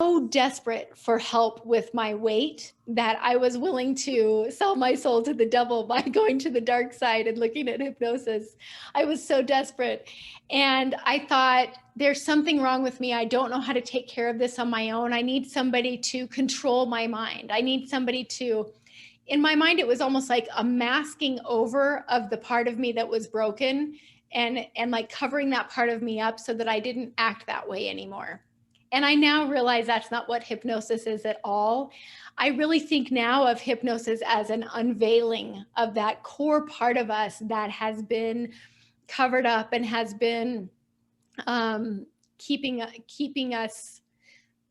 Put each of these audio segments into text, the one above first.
so desperate for help with my weight that I was willing to sell my soul to the devil by going to the dark side and looking at hypnosis. I was so desperate. And I thought, there's something wrong with me. I don't know how to take care of this on my own. I need somebody to control my mind. I need somebody to, in my mind, it was almost like a masking over of the part of me that was broken and like covering that part of me up so that I didn't act that way anymore. And I now realize that's not what hypnosis is at all. I really think now of hypnosis as an unveiling of that core part of us that has been covered up and has been keeping us,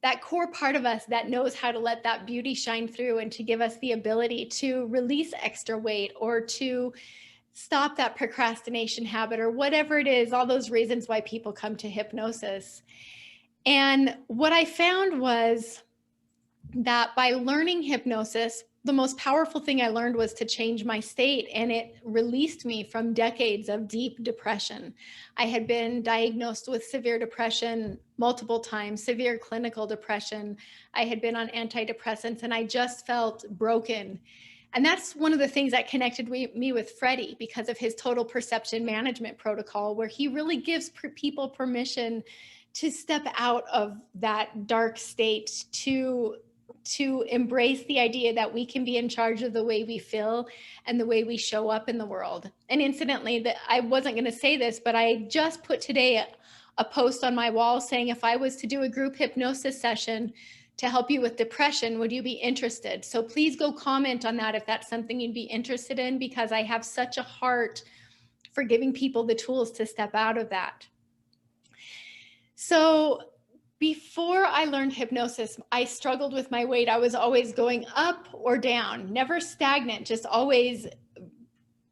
that core part of us that knows how to let that beauty shine through and to give us the ability to release extra weight or to stop that procrastination habit or whatever it is, all those reasons why people come to hypnosis. And what I found was that by learning hypnosis, the most powerful thing I learned was to change my state, and it released me from decades of deep depression. I had been diagnosed with severe depression multiple times, severe clinical depression. I had been on antidepressants, and I just felt broken. And that's one of the things that connected me with Freddie, because of his total perception management protocol, where he really gives people permission to step out of that dark state, to embrace the idea that we can be in charge of the way we feel and the way we show up in the world. And incidentally, that I wasn't going to say this, but I just put today a post on my wall saying, if I was to do a group hypnosis session to help you with depression, would you be interested? So please go comment on that if that's something you'd be interested in, because I have such a heart for giving people the tools to step out of that. So before I learned hypnosis, I struggled with my weight. I was always going up or down, never stagnant, just always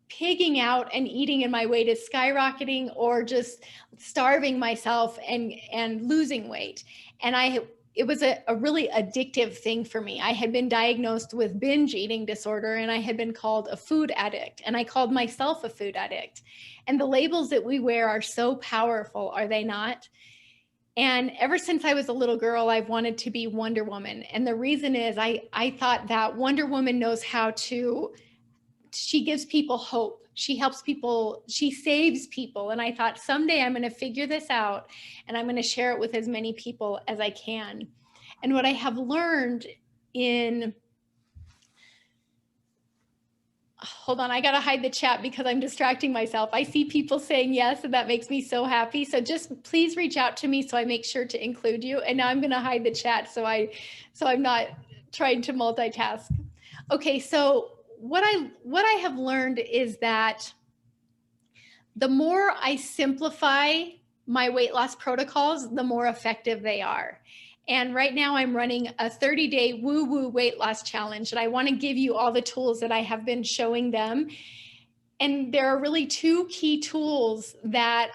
pigging out and eating, and my weight is skyrocketing, or just starving myself and losing weight. And it was a really addictive thing for me. I had been diagnosed with binge eating disorder, and I had been called a food addict, and I called myself a food addict. And the labels that we wear are so powerful, are they not? And ever since I was a little girl, I've wanted to be Wonder Woman. And the reason is I thought that Wonder Woman knows how to, she gives people hope. She helps people, she saves people. And I thought someday I'm going to figure this out and I'm going to share it with as many people as I can. And what I have learned in, hold on, I got to hide the chat because I'm distracting myself. I see people saying yes, and that makes me so happy. So just please reach out to me so I make sure to include you. And now I'm going to hide the chat so I'm not trying to multitask. Okay, so what I have learned is that the more I simplify my weight loss protocols, the more effective they are. And right now I'm running a 30-day woo-woo weight loss challenge, and I want to give you all the tools that I have been showing them. And there are really two key tools that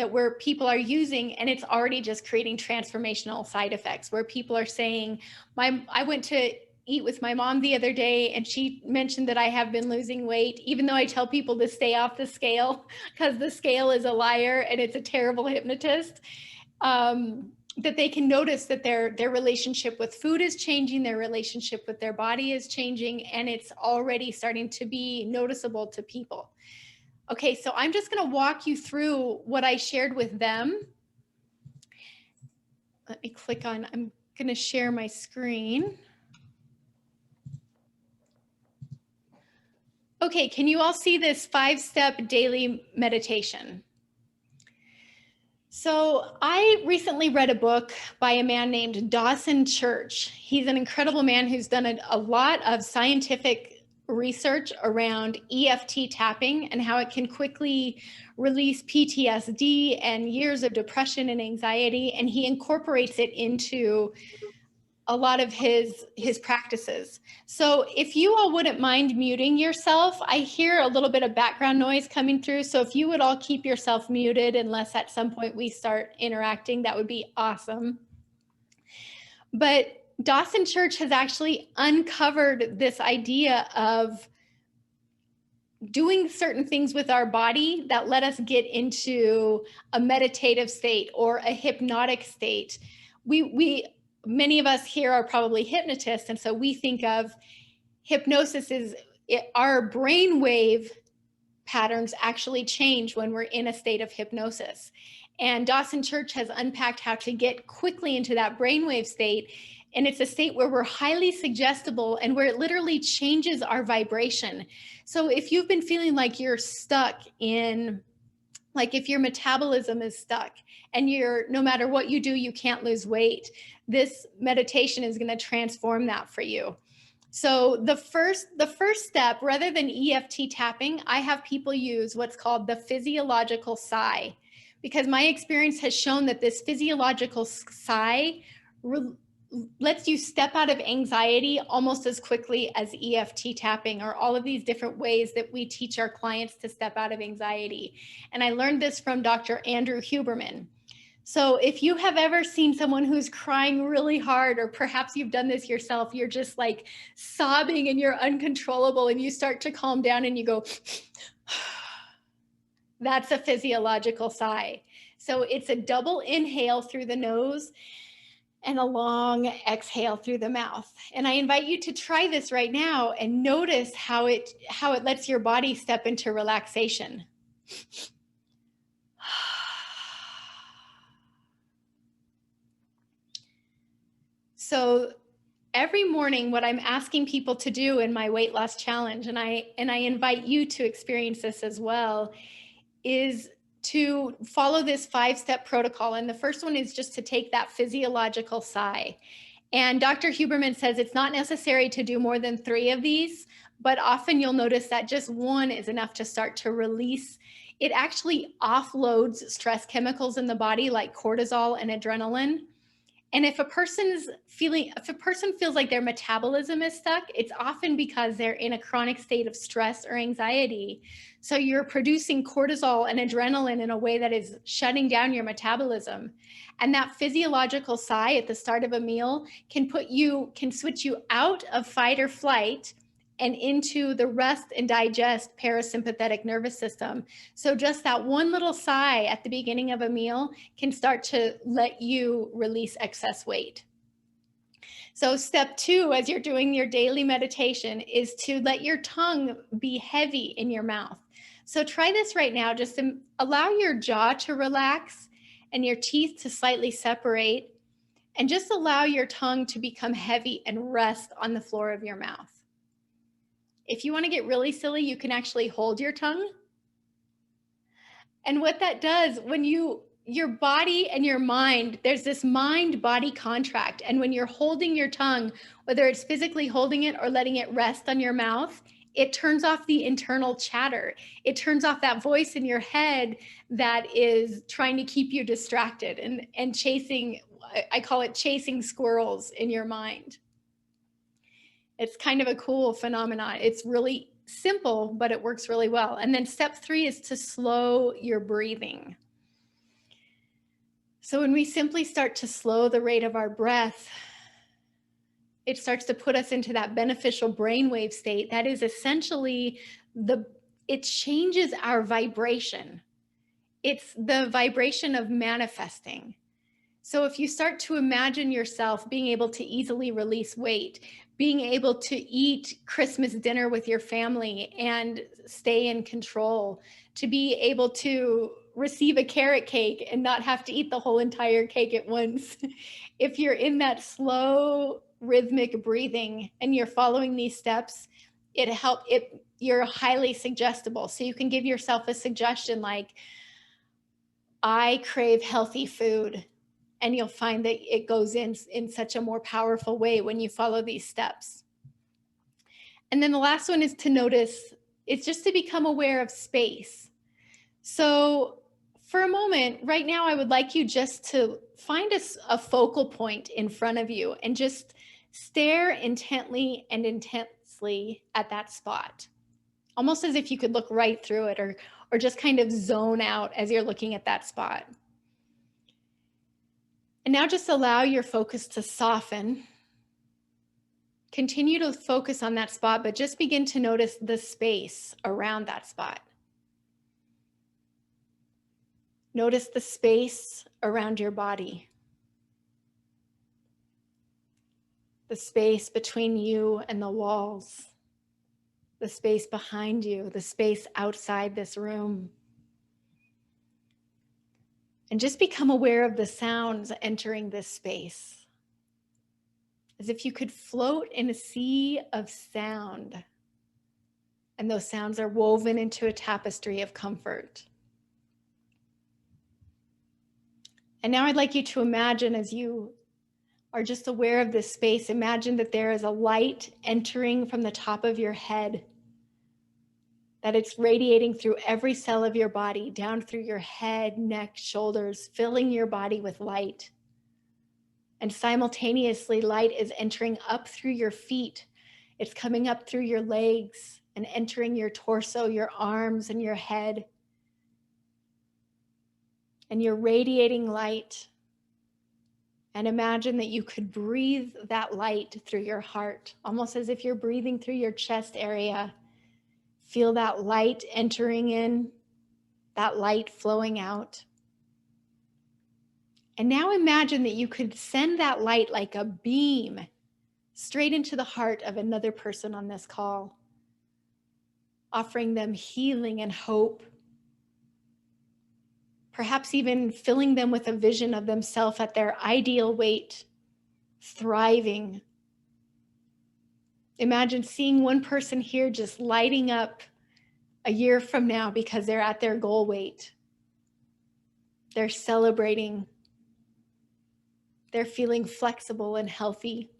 where people are using, and it's already just creating transformational side effects, where people are saying, I went to eat with my mom the other day, and she mentioned that I have been losing weight, even though I tell people to stay off the scale because the scale is a liar and it's a terrible hypnotist. That they can notice that their relationship with food is changing, their relationship with their body is changing, and it's already starting to be noticeable to people. Okay, so I'm just going to walk you through what I shared with them. Let me click on, I'm going to share my screen. Okay, can you all see this 5-step daily meditation? So I recently read a book by a man named Dawson Church. He's an incredible man who's done a lot of scientific research around EFT tapping and how it can quickly release PTSD and years of depression and anxiety. And he incorporates it into a lot of his practices. So if you all wouldn't mind muting yourself, I hear a little bit of background noise coming through. So if you would all keep yourself muted, unless at some point we start interacting, that would be awesome. But Dawson Church has actually uncovered this idea of doing certain things with our body that let us get into a meditative state or a hypnotic state. We many of us here are probably hypnotists, and so we think of hypnosis is our brainwave patterns actually change when we're in a state of hypnosis. And Dawson Church has unpacked how to get quickly into that brainwave state. And it's a state where we're highly suggestible and where it literally changes our vibration. So if you've been feeling like you're stuck in, like if your metabolism is stuck and no matter what you do, you can't lose weight, this meditation is going to transform that for you. So the first step, rather than EFT tapping, I have people use what's called the physiological sigh, because my experience has shown that this physiological sigh lets you step out of anxiety almost as quickly as EFT tapping, or all of these different ways that we teach our clients to step out of anxiety. And I learned this from Dr. Andrew Huberman. So if you have ever seen someone who's crying really hard, or perhaps you've done this yourself, you're just like sobbing and you're uncontrollable and you start to calm down and you go, that's a physiological sigh. So it's a double inhale through the nose and a long exhale through the mouth. And I invite you to try this right now and notice how it lets your body step into relaxation. So every morning, what I'm asking people to do in my weight loss challenge, and I invite you to experience this as well, is to follow this 5-step protocol. And the first one is just to take that physiological sigh. And Dr. Huberman says it's not necessary to do more than 3 of these, but often you'll notice that just one is enough to start to release. It actually offloads stress chemicals in the body like cortisol and adrenaline. And if a person feels like their metabolism is stuck, it's often because they're in a chronic state of stress or anxiety. So you're producing cortisol and adrenaline in a way that is shutting down your metabolism. And that physiological sigh at the start of a meal can switch you out of fight or flight and into the rest and digest parasympathetic nervous system. So just that one little sigh at the beginning of a meal can start to let you release excess weight. So step 2, as you're doing your daily meditation, is to let your tongue be heavy in your mouth. So try this right now. Just allow your jaw to relax and your teeth to slightly separate, and just allow your tongue to become heavy and rest on the floor of your mouth. If you want to get really silly, you can actually hold your tongue. And what that does, when your body and your mind, there's this mind-body contract. And when you're holding your tongue, whether it's physically holding it or letting it rest on your mouth, it turns off the internal chatter. It turns off that voice in your head that is trying to keep you distracted and chasing, I call it chasing squirrels in your mind. It's kind of a cool phenomenon. It's really simple, but it works really well. And then step 3 is to slow your breathing. So when we simply start to slow the rate of our breath, it starts to put us into that beneficial brainwave state. That is essentially it changes our vibration. It's the vibration of manifesting. So if you start to imagine yourself being able to easily release weight, being able to eat Christmas dinner with your family and stay in control, to be able to receive a carrot cake and not have to eat the whole entire cake at once. If you're in that slow rhythmic breathing and you're following these steps, you're highly suggestible. So you can give yourself a suggestion like, I crave healthy food. And you'll find that it goes in such a more powerful way when you follow these steps. And then the last one is to notice, it's just to become aware of space. So for a moment, right now, I would like you just to find a focal point in front of you and just stare intently and intensely at that spot, almost as if you could look right through it, or just kind of zone out as you're looking at that spot. And now just allow your focus to soften. Continue to focus on that spot, but just begin to notice the space around that spot. Notice the space around your body. the space between you and the walls, the space behind you, the space outside this room. And just become aware of the sounds entering this space, as if you could float in a sea of sound, and those sounds are woven into a tapestry of comfort. And now I'd like you to imagine, as you are just aware of this space, imagine that there is a light entering from the top of your head, that it's radiating through every cell of your body, down through your head, neck, shoulders, filling your body with light. And simultaneously, light is entering up through your feet. It's coming up through your legs and entering your torso, your arms, and your head. And you're radiating light. And imagine that you could breathe that light through your heart, almost as if you're breathing through your chest area. Feel that light entering in, that light flowing out. And now imagine that you could send that light like a beam straight into the heart of another person on this call, offering them healing and hope, perhaps even filling them with a vision of themselves at their ideal weight, thriving. Imagine seeing one person here just lighting up a year from now because they're at their goal weight. They're celebrating. They're feeling flexible and healthy.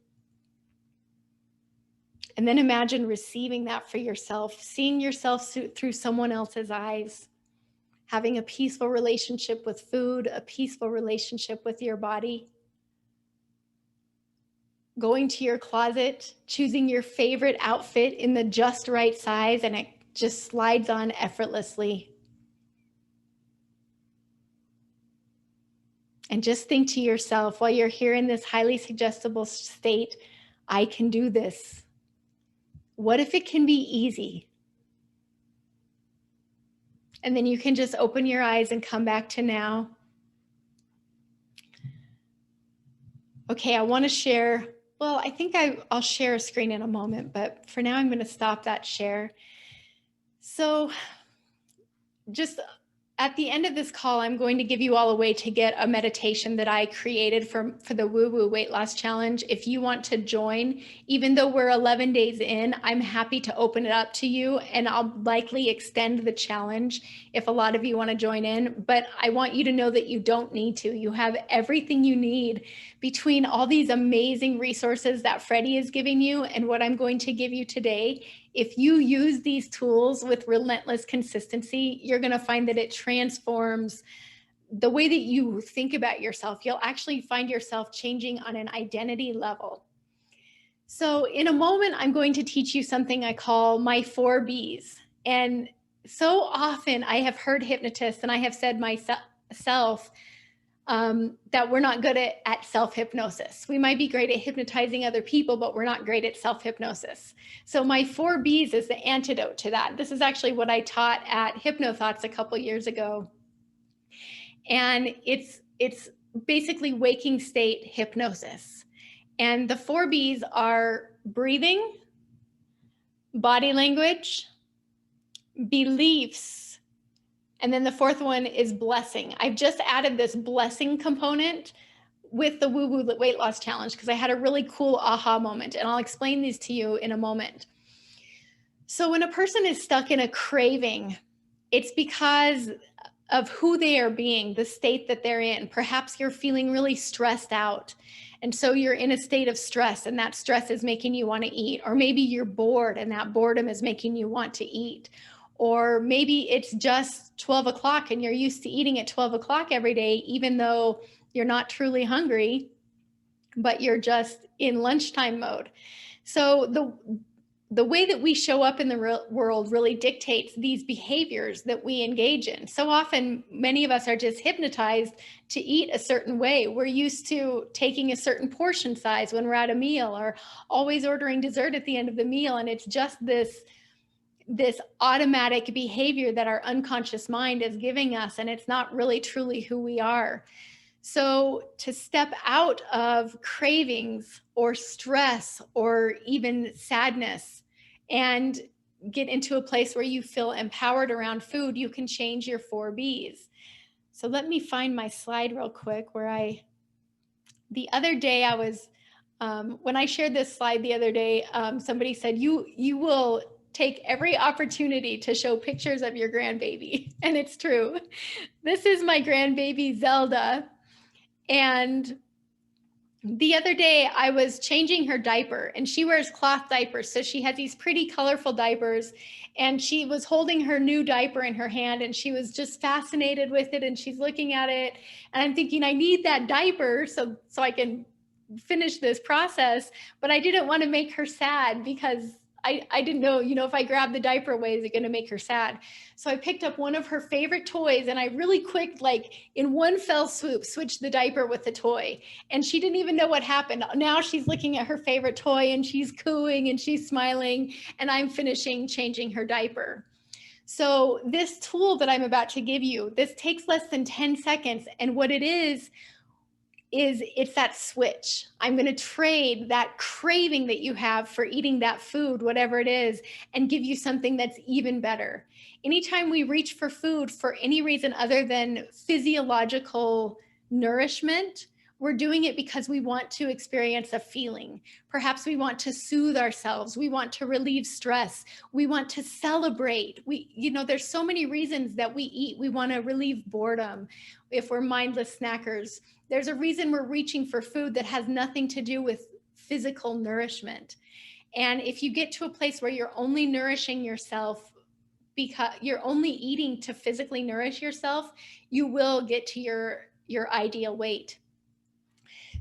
And then imagine receiving that for yourself, seeing yourself through someone else's eyes, having a peaceful relationship with food, a peaceful relationship with your body. Going to your closet, choosing your favorite outfit in the just right size, and it just slides on effortlessly. And just think to yourself, while you're here in this highly suggestible state, I can do this. What if it can be easy? And then you can just open your eyes and come back to now. Okay, I want to share. Well, I think I'll share a screen in a moment, but for now I'm going to stop that share. So just at the end of this call, I'm going to give you all a way to get a meditation that I created for the Woo Woo Weight Loss Challenge. If you want to join, even though we're 11 days in, I'm happy to open it up to you, and I'll likely extend the challenge if a lot of you want to join in. But I want you to know that you don't need to. You have everything you need between all these amazing resources that Freddie is giving you and what I'm going to give you today. If you use these tools with relentless consistency, you're going to find that it transforms the way that you think about yourself. You'll actually find yourself changing on an identity level. So in a moment, I'm going to teach you something I call my 4 Bs. And so often I have heard hypnotists, and I have said myself, that we're not good at self-hypnosis. We might be great at hypnotizing other people, but we're not great at self-hypnosis. So my 4 Bs is the antidote to that. This is actually what I taught at HypnoThoughts a couple years ago. And it's basically waking state hypnosis. And the 4 Bs are breathing, body language, beliefs, and then the 4th one is blessing. I've just added this blessing component with the Woo Woo Weight Loss Challenge because I had a really cool aha moment, and I'll explain these to you in a moment. So when a person is stuck in a craving, it's because of who they are being, the state that they're in. Perhaps you're feeling really stressed out, and so you're in a state of stress, and that stress is making you want to eat. Or maybe you're bored, and that boredom is making you want to eat. Or maybe it's just 12 o'clock and you're used to eating at 12 o'clock every day, even though you're not truly hungry, but you're just in lunchtime mode. So the way that we show up in the real world really dictates these behaviors that we engage in. So often, many of us are just hypnotized to eat a certain way. We're used to taking a certain portion size when we're at a meal, or always ordering dessert at the end of the meal. And it's just this automatic behavior that our unconscious mind is giving us, and it's not really truly who we are. So to step out of cravings or stress or even sadness and get into a place where you feel empowered around food, you can change your 4 Bs. So let me find my slide real quick where the other day I was, when I shared this slide the other day, somebody said, you will take every opportunity to show pictures of your grandbaby. And it's true. This is my grandbaby Zelda. And the other day I was changing her diaper, and she wears cloth diapers. So she has these pretty colorful diapers, and she was holding her new diaper in her hand, and she was just fascinated with it. And she's looking at it, and I'm thinking, I need that diaper so I can finish this process. But I didn't want to make her sad because I didn't know, if I grab the diaper away, is it going to make her sad? So I picked up one of her favorite toys, and I really quick, like in one fell swoop, switched the diaper with the toy. And she didn't even know what happened. Now she's looking at her favorite toy, and she's cooing and she's smiling, and I'm finishing changing her diaper. So this tool that I'm about to give you, this takes less than 10 seconds. And what it is it's that switch. I'm going to trade that craving that you have for eating that food, whatever it is, and give you something that's even better. Anytime we reach for food for any reason other than physiological nourishment, we're doing it because we want to experience a feeling. Perhaps we want to soothe ourselves. We want to relieve stress. We want to celebrate. There's so many reasons that we eat. We want to relieve boredom if we're mindless snackers. There's a reason we're reaching for food that has nothing to do with physical nourishment. And if you get to a place where you're only nourishing yourself because you're only eating to physically nourish yourself, you will get to your ideal weight.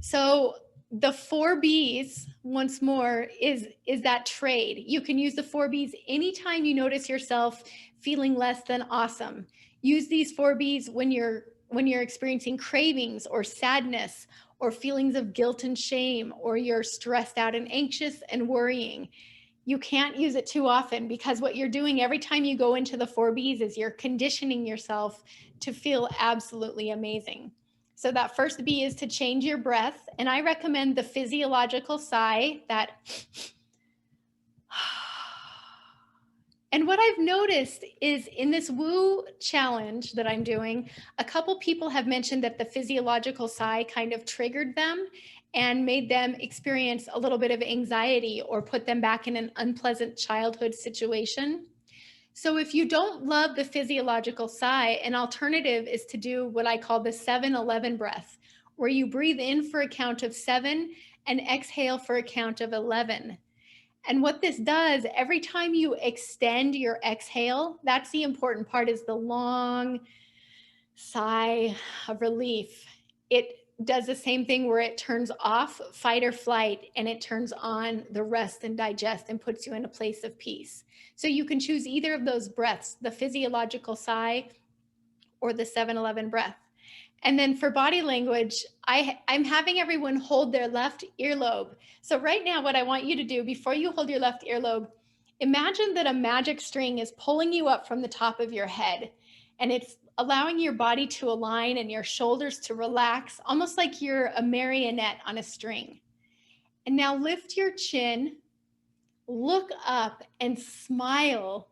So the 4 Bs, once more, is that trade. You can use the 4 Bs anytime you notice yourself feeling less than awesome. Use these 4 Bs when you're experiencing cravings or sadness or feelings of guilt and shame, or you're stressed out and anxious and worrying. You can't use it too often, because what you're doing every time you go into the 4 Bs is you're conditioning yourself to feel absolutely amazing. So that first B is to change your breath. And I recommend the physiological sigh, that. And what I've noticed is in this woo challenge that I'm doing, a couple people have mentioned that the physiological sigh kind of triggered them and made them experience a little bit of anxiety or put them back in an unpleasant childhood situation. So if you don't love the physiological sigh, an alternative is to do what I call the 7-11 breath, where you breathe in for a count of 7 and exhale for a count of 11. And what this does, every time you extend your exhale, that's the important part, is the long sigh of relief. It does the same thing where it turns off fight or flight and it turns on the rest and digest and puts you in a place of peace. So you can choose either of those breaths, the physiological sigh or the 7-11 breath. And then for body language, I'm having everyone hold their left earlobe. So right now, what I want you to do before you hold your left earlobe, imagine that a magic string is pulling you up from the top of your head, and it's allowing your body to align and your shoulders to relax, almost like you're a marionette on a string. And now lift your chin, look up, and smile.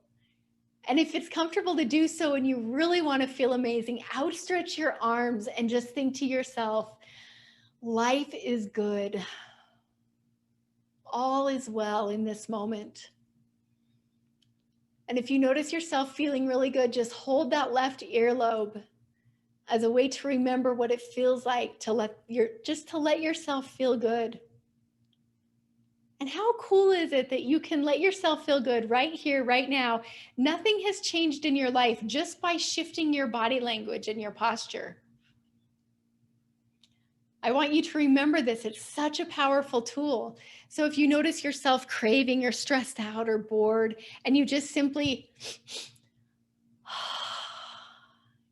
And if it's comfortable to do so and you really want to feel amazing, outstretch your arms and just think to yourself, life is good. All is well in this moment. And if you notice yourself feeling really good, just hold that left earlobe as a way to remember what it feels like to let yourself feel good. And how cool is it that you can let yourself feel good right here, right now? Nothing has changed in your life just by shifting your body language and your posture. I want you to remember this. It's such a powerful tool. So if you notice yourself craving or stressed out or bored, and you just simply,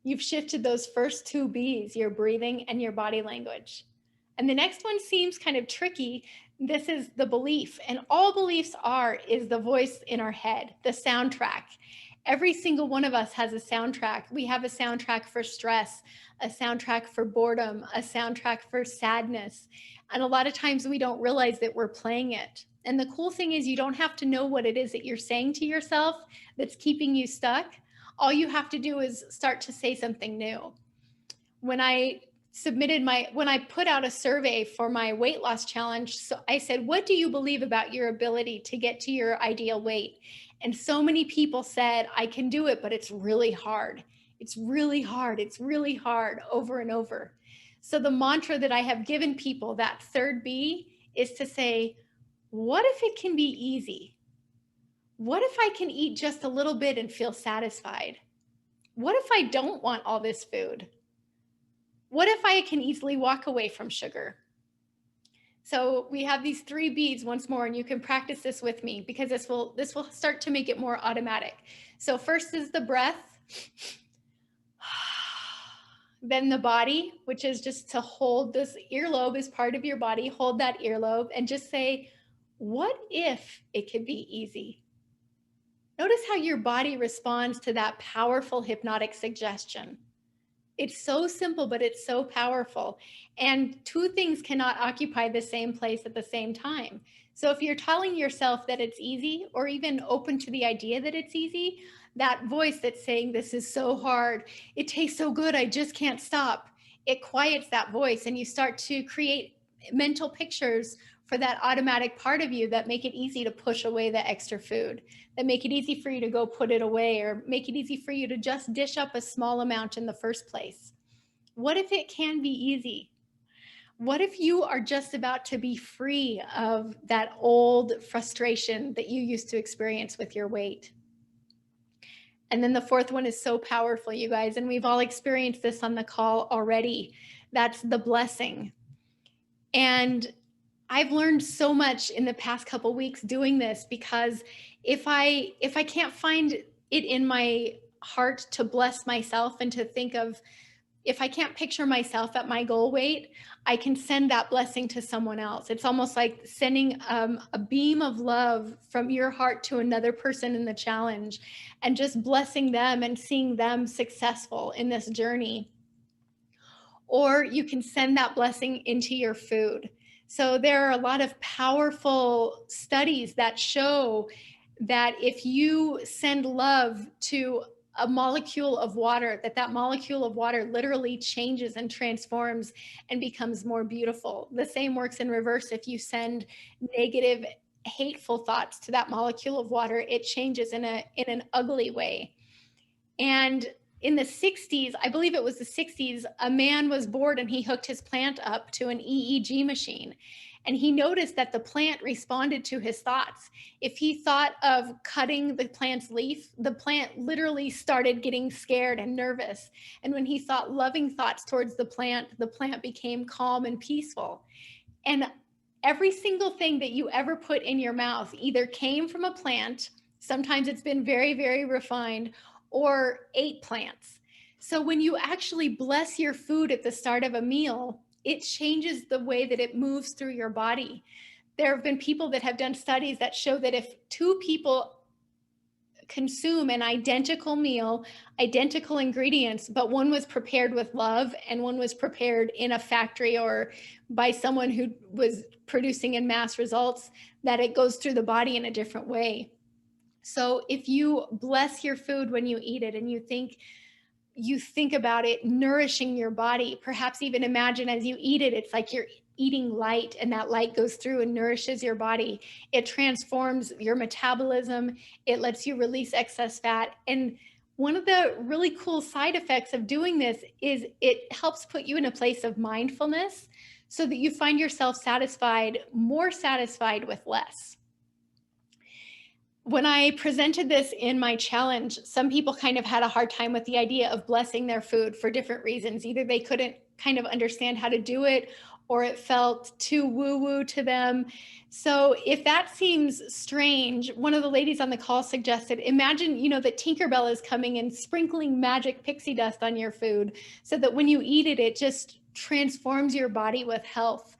you've shifted those first 2 Bs, your breathing and your body language. And the next one seems kind of tricky. This is the belief. And all beliefs is the voice in our head, the soundtrack. Every single one of us has a soundtrack. We have a soundtrack for stress, a soundtrack for boredom, a soundtrack for sadness. And a lot of times we don't realize that we're playing it. And the cool thing is, you don't have to know what it is that you're saying to yourself that's keeping you stuck. All you have to do is start to say something new. When I put out a survey for my weight loss challenge, so I said, what do you believe about your ability to get to your ideal weight? And so many people said, I can do it, but it's really hard. It's really hard. It's really hard, over and over. So the mantra that I have given people, that third B, is to say, what if it can be easy? What if I can eat just a little bit and feel satisfied? What if I don't want all this food? What if I can easily walk away from sugar? So we have these 3 B's once more, and you can practice this with me, because this will start to make it more automatic. So first is the breath, then the body, which is just to hold this earlobe as part of your body, hold that earlobe and just say, what if it could be easy? Notice how your body responds to that powerful hypnotic suggestion. It's so simple, but it's so powerful. And 2 things cannot occupy the same place at the same time. So if you're telling yourself that it's easy, or even open to the idea that it's easy, that voice that's saying, this is so hard, it tastes so good, I just can't stop, it quiets that voice, and you start to create mental pictures for that automatic part of you that make it easy to push away the extra food, that make it easy for you to go put it away, or make it easy for you to just dish up a small amount in the first place. What if it can be easy? What if you are just about to be free of that old frustration that you used to experience with your weight? And then the 4th one is so powerful, you guys, and we've all experienced this on the call already. That's the blessing. And I've learned so much in the past couple weeks doing this, because if I can't find it in my heart to bless myself and to think of, if I can't picture myself at my goal weight, I can send that blessing to someone else. It's almost like sending a beam of love from your heart to another person in the challenge, and just blessing them and seeing them successful in this journey. Or you can send that blessing into your food. So there are a lot of powerful studies that show that if you send love to a molecule of water, that molecule of water literally changes and transforms and becomes more beautiful. The same works in reverse. If you send negative, hateful thoughts to that molecule of water, it changes in an ugly way. And in the 60s, I believe it was the 60s, a man was bored and he hooked his plant up to an EEG machine. And he noticed that the plant responded to his thoughts. If he thought of cutting the plant's leaf, the plant literally started getting scared and nervous. And when he thought loving thoughts towards the plant became calm and peaceful. And every single thing that you ever put in your mouth either came from a plant, sometimes it's been very, very refined, or ate plants. So when you actually bless your food at the start of a meal, it changes the way that it moves through your body. There have been people that have done studies that show that if 2 people consume an identical meal, identical ingredients, but one was prepared with love and one was prepared in a factory or by someone who was producing in mass results, that it goes through the body in a different way. So if you bless your food when you eat it, and you think about it nourishing your body, perhaps even imagine as you eat it, it's like you're eating light, and that light goes through and nourishes your body. It transforms your metabolism. It lets you release excess fat. And one of the really cool side effects of doing this is it helps put you in a place of mindfulness, so that you find yourself more satisfied with less. When I presented this in my challenge, some people kind of had a hard time with the idea of blessing their food for different reasons. Either they couldn't kind of understand how to do it, or it felt too woo-woo to them. So if that seems strange, one of the ladies on the call suggested, imagine, that Tinkerbell is coming and sprinkling magic pixie dust on your food, so that when you eat it, it just transforms your body with health.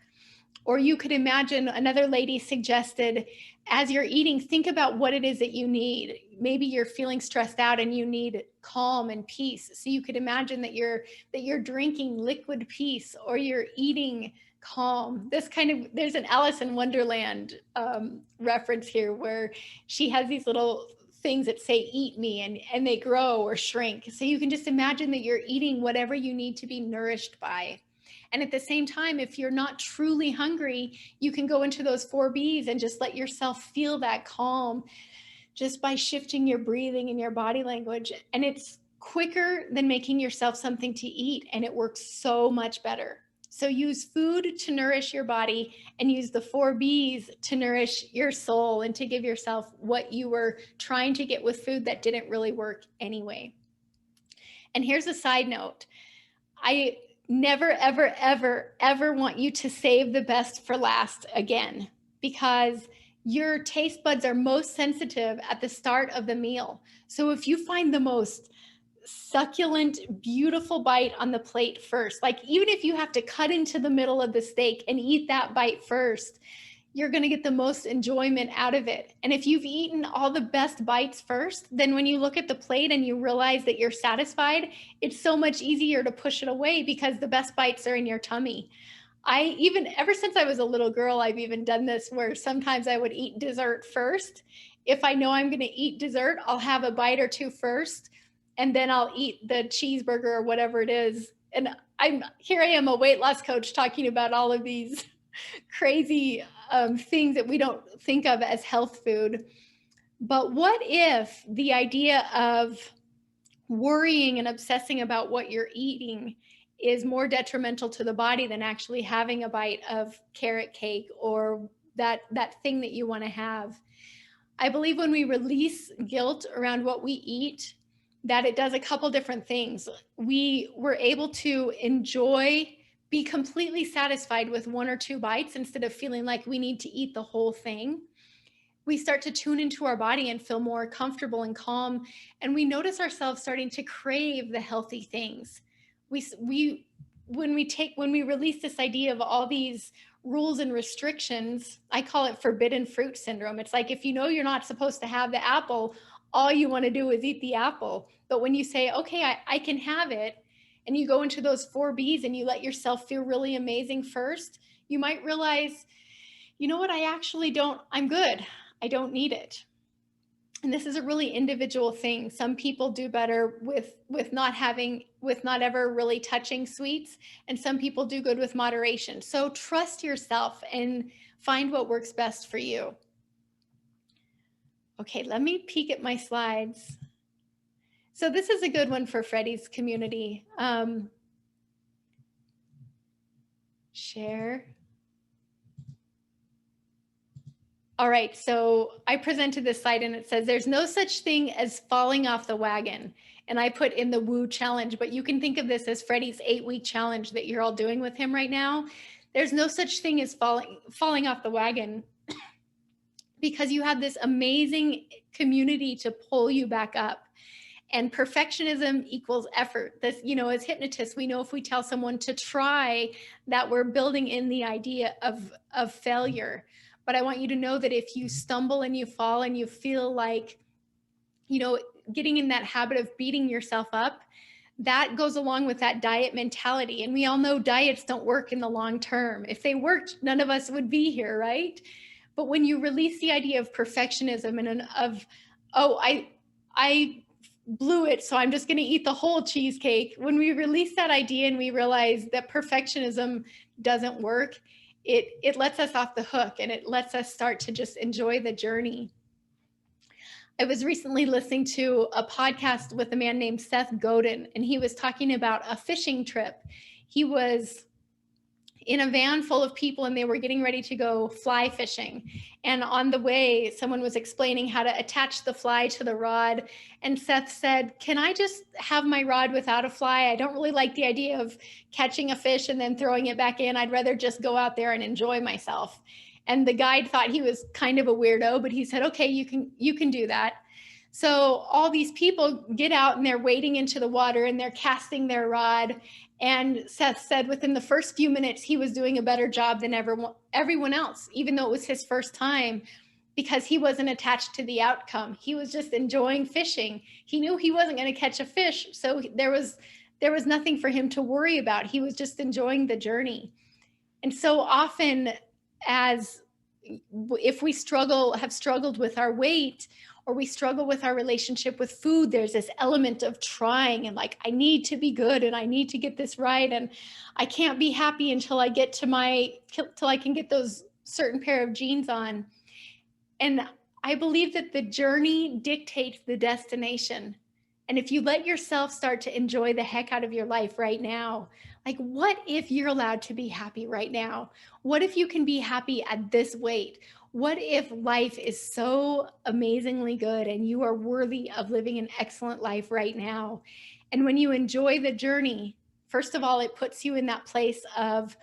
Or you could imagine, another lady suggested, as you're eating, think about what it is that you need. Maybe you're feeling stressed out and you need calm and peace. So you could imagine that you're drinking liquid peace, or you're eating calm. This kind of, there's an Alice in Wonderland reference here, where she has these little things that say eat me, and they grow or shrink. So you can just imagine that you're eating whatever you need to be nourished by. And at the same time, if you're not truly hungry, you can go into those 4Bs and just let yourself feel that calm just by shifting your breathing and your body language. And it's quicker than making yourself something to eat, and it works so much better. So use food to nourish your body, and use the 4Bs to nourish your soul and to give yourself what you were trying to get with food that didn't really work anyway. And here's a side note. I never, ever, ever, ever want you to save the best for last again, because your taste buds are most sensitive at the start of the meal. So if you find the most succulent, beautiful bite on the plate first, like even if you have to cut into the middle of the steak and eat that bite first, you're going to get the most enjoyment out of it. And if you've eaten all the best bites first, then when you look at the plate and you realize that you're satisfied, it's so much easier to push it away because the best bites are in your tummy. Ever since I was a little girl, I've even done this, where sometimes I would eat dessert first. If I know I'm going to eat dessert, I'll have a bite or two first, and then I'll eat the cheeseburger or whatever it is. And here I am, a weight loss coach, talking about all of these crazy things that we don't think of as health food. But what if the idea of worrying and obsessing about what you're eating is more detrimental to the body than actually having a bite of carrot cake or that thing that you want to have? I believe when we release guilt around what we eat, that it does a couple different things. We were able to be completely satisfied with one or two bites instead of feeling like we need to eat the whole thing. We start to tune into our body and feel more comfortable and calm. And we notice ourselves starting to crave the healthy things. When we release this idea of all these rules and restrictions, I call it forbidden fruit syndrome. It's like, if you know you're not supposed to have the apple, all you want to do is eat the apple. But when you say, okay, I can have it, and you go into those 4Bs and you let yourself feel really amazing first, you might realize, you know what, I'm good. I don't need it. And this is a really individual thing. Some people do better with not ever really touching sweets, and some people do good with moderation. So trust yourself and find what works best for you. Okay, let me peek at my slides. So this is a good one for Freddie's community. Share. All right, so I presented this slide and it says, there's no such thing as falling off the wagon. And I put in the woo challenge, but you can think of this as Freddie's 8-week challenge that you're all doing with him right now. There's no such thing as falling off the wagon, because you have this amazing community to pull you back up. And perfectionism equals effort. This, as hypnotists, we know if we tell someone to try, that we're building in the idea of failure. But I want you to know that if you stumble and you fall and you feel like, getting in that habit of beating yourself up, that goes along with that diet mentality. And we all know diets don't work in the long term. If they worked, none of us would be here, right? But when you release the idea of perfectionism and I blew it, so I'm just going to eat the whole cheesecake. When we release that idea and we realize that perfectionism doesn't work, it lets us off the hook, and it lets us start to just enjoy the journey. I was recently listening to a podcast with a man named Seth Godin, and he was talking about a fishing trip. He was in a van full of people and they were getting ready to go fly fishing. And on the way, someone was explaining how to attach the fly to the rod. And Seth said, can I just have my rod without a fly? I don't really like the idea of catching a fish and then throwing it back in. I'd rather just go out there and enjoy myself. And the guide thought he was kind of a weirdo, but he said, okay, you can do that. So all these people get out and they're wading into the water and they're casting their rod. And Seth said within the first few minutes, he was doing a better job than everyone else, even though it was his first time, because he wasn't attached to the outcome. He was just enjoying fishing. He knew he wasn't going to catch a fish. So there was nothing for him to worry about. He was just enjoying the journey. And so often, as if we have struggled with our weight, or we struggle with our relationship with food, there's this element of trying and like, I need to be good and I need to get this right. And I can't be happy until I get till I can get those certain pair of jeans on. And I believe that the journey dictates the destination. And if you let yourself start to enjoy the heck out of your life right now, like, what if you're allowed to be happy right now? What if you can be happy at this weight? What if life is so amazingly good and you are worthy of living an excellent life right now? And when you enjoy the journey, first of all, it puts you in that place of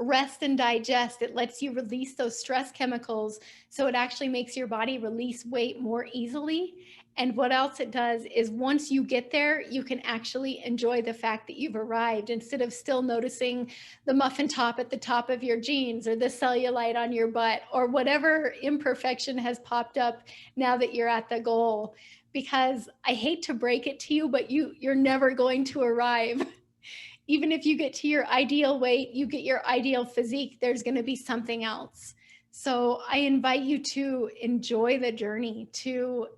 rest and digest. It lets you release those stress chemicals. So it actually makes your body release weight more easily. And what else it does is once you get there, you can actually enjoy the fact that you've arrived instead of still noticing the muffin top at the top of your jeans or the cellulite on your butt or whatever imperfection has popped up now that you're at the goal. Because I hate to break it to you, but you're never going to arrive. Even if you get to your ideal weight, you get your ideal physique, there's going to be something else. So I invite you to enjoy the journey, to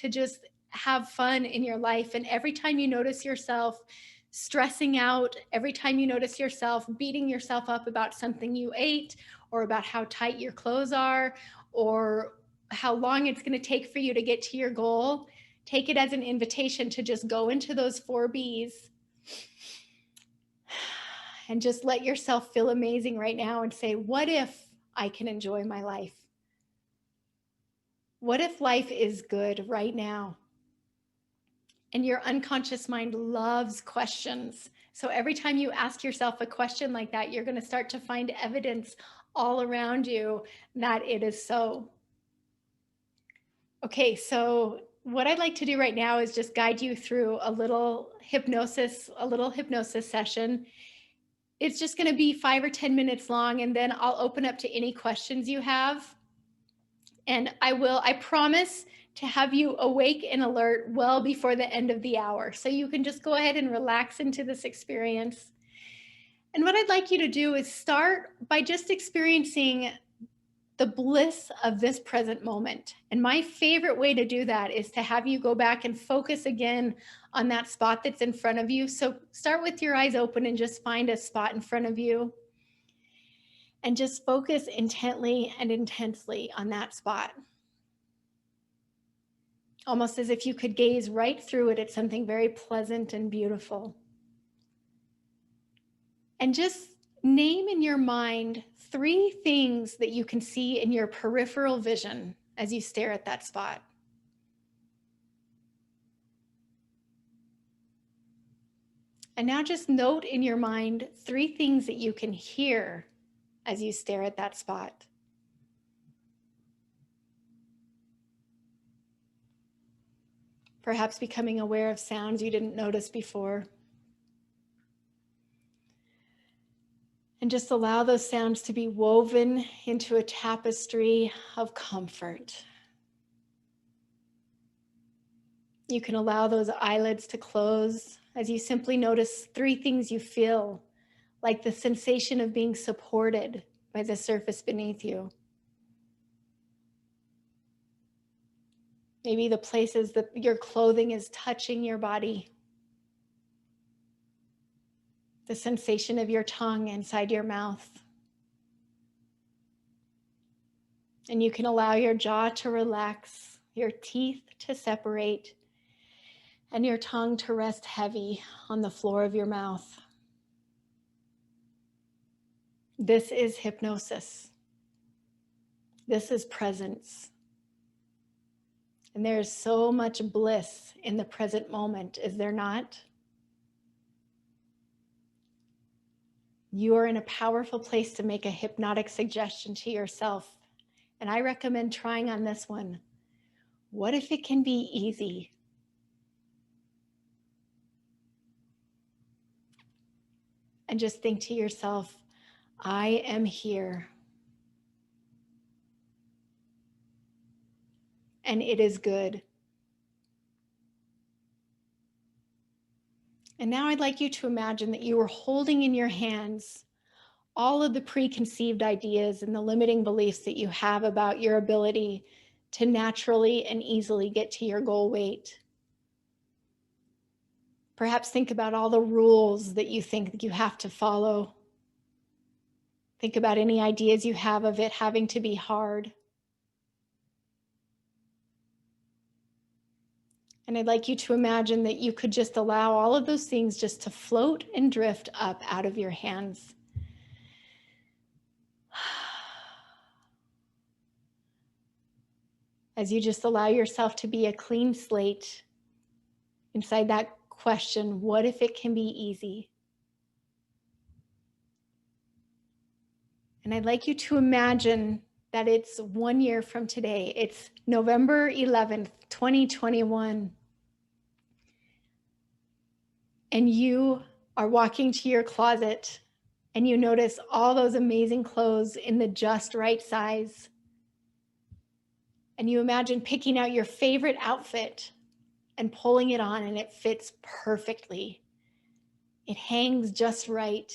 just have fun in your life. And every time you notice yourself stressing out, every time you notice yourself beating yourself up about something you ate, or about how tight your clothes are, or how long it's going to take for you to get to your goal, take it as an invitation to just go into those 4 B's and just let yourself feel amazing right now and say, what if I can enjoy my life? What if life is good right now? And your unconscious mind loves questions. So every time you ask yourself a question like that, you're going to start to find evidence all around you that it is so. Okay, what I'd like to do right now is just guide you through a little hypnosis session. It's just going to be 5 or 10 minutes long, and then I'll open up to any questions you have. And I promise to have you awake and alert well before the end of the hour. So you can just go ahead and relax into this experience. And what I'd like you to do is start by just experiencing the bliss of this present moment. And my favorite way to do that is to have you go back and focus again on that spot that's in front of you. So start with your eyes open and just find a spot in front of you. And just focus intently and intensely on that spot. Almost as if you could gaze right through it at something very pleasant and beautiful. And just name in your mind 3 things that you can see in your peripheral vision as you stare at that spot. And now just note in your mind 3 things that you can hear as you stare at that spot. Perhaps becoming aware of sounds you didn't notice before. And just allow those sounds to be woven into a tapestry of comfort. You can allow those eyelids to close as you simply notice 3 things you feel, like the sensation of being supported by the surface beneath you. Maybe the places that your clothing is touching your body. The sensation of your tongue inside your mouth. And you can allow your jaw to relax, your teeth to separate, and your tongue to rest heavy on the floor of your mouth. This is hypnosis. This is presence. And there is so much bliss in the present moment, is there not? You are in a powerful place to make a hypnotic suggestion to yourself. And I recommend trying on this one. What if it can be easy? And just think to yourself, I am here. And it is good. And now I'd like you to imagine that you are holding in your hands all of the preconceived ideas and the limiting beliefs that you have about your ability to naturally and easily get to your goal weight. Perhaps think about all the rules that you think that you have to follow. Think about any ideas you have of it having to be hard. And I'd like you to imagine that you could just allow all of those things just to float and drift up out of your hands. As you just allow yourself to be a clean slate inside that question, what if it can be easy? And I'd like you to imagine that it's 1 year from today. It's November 11th, 2021. And you are walking to your closet and you notice all those amazing clothes in the just right size. And you imagine picking out your favorite outfit and pulling it on, and it fits perfectly. It hangs just right.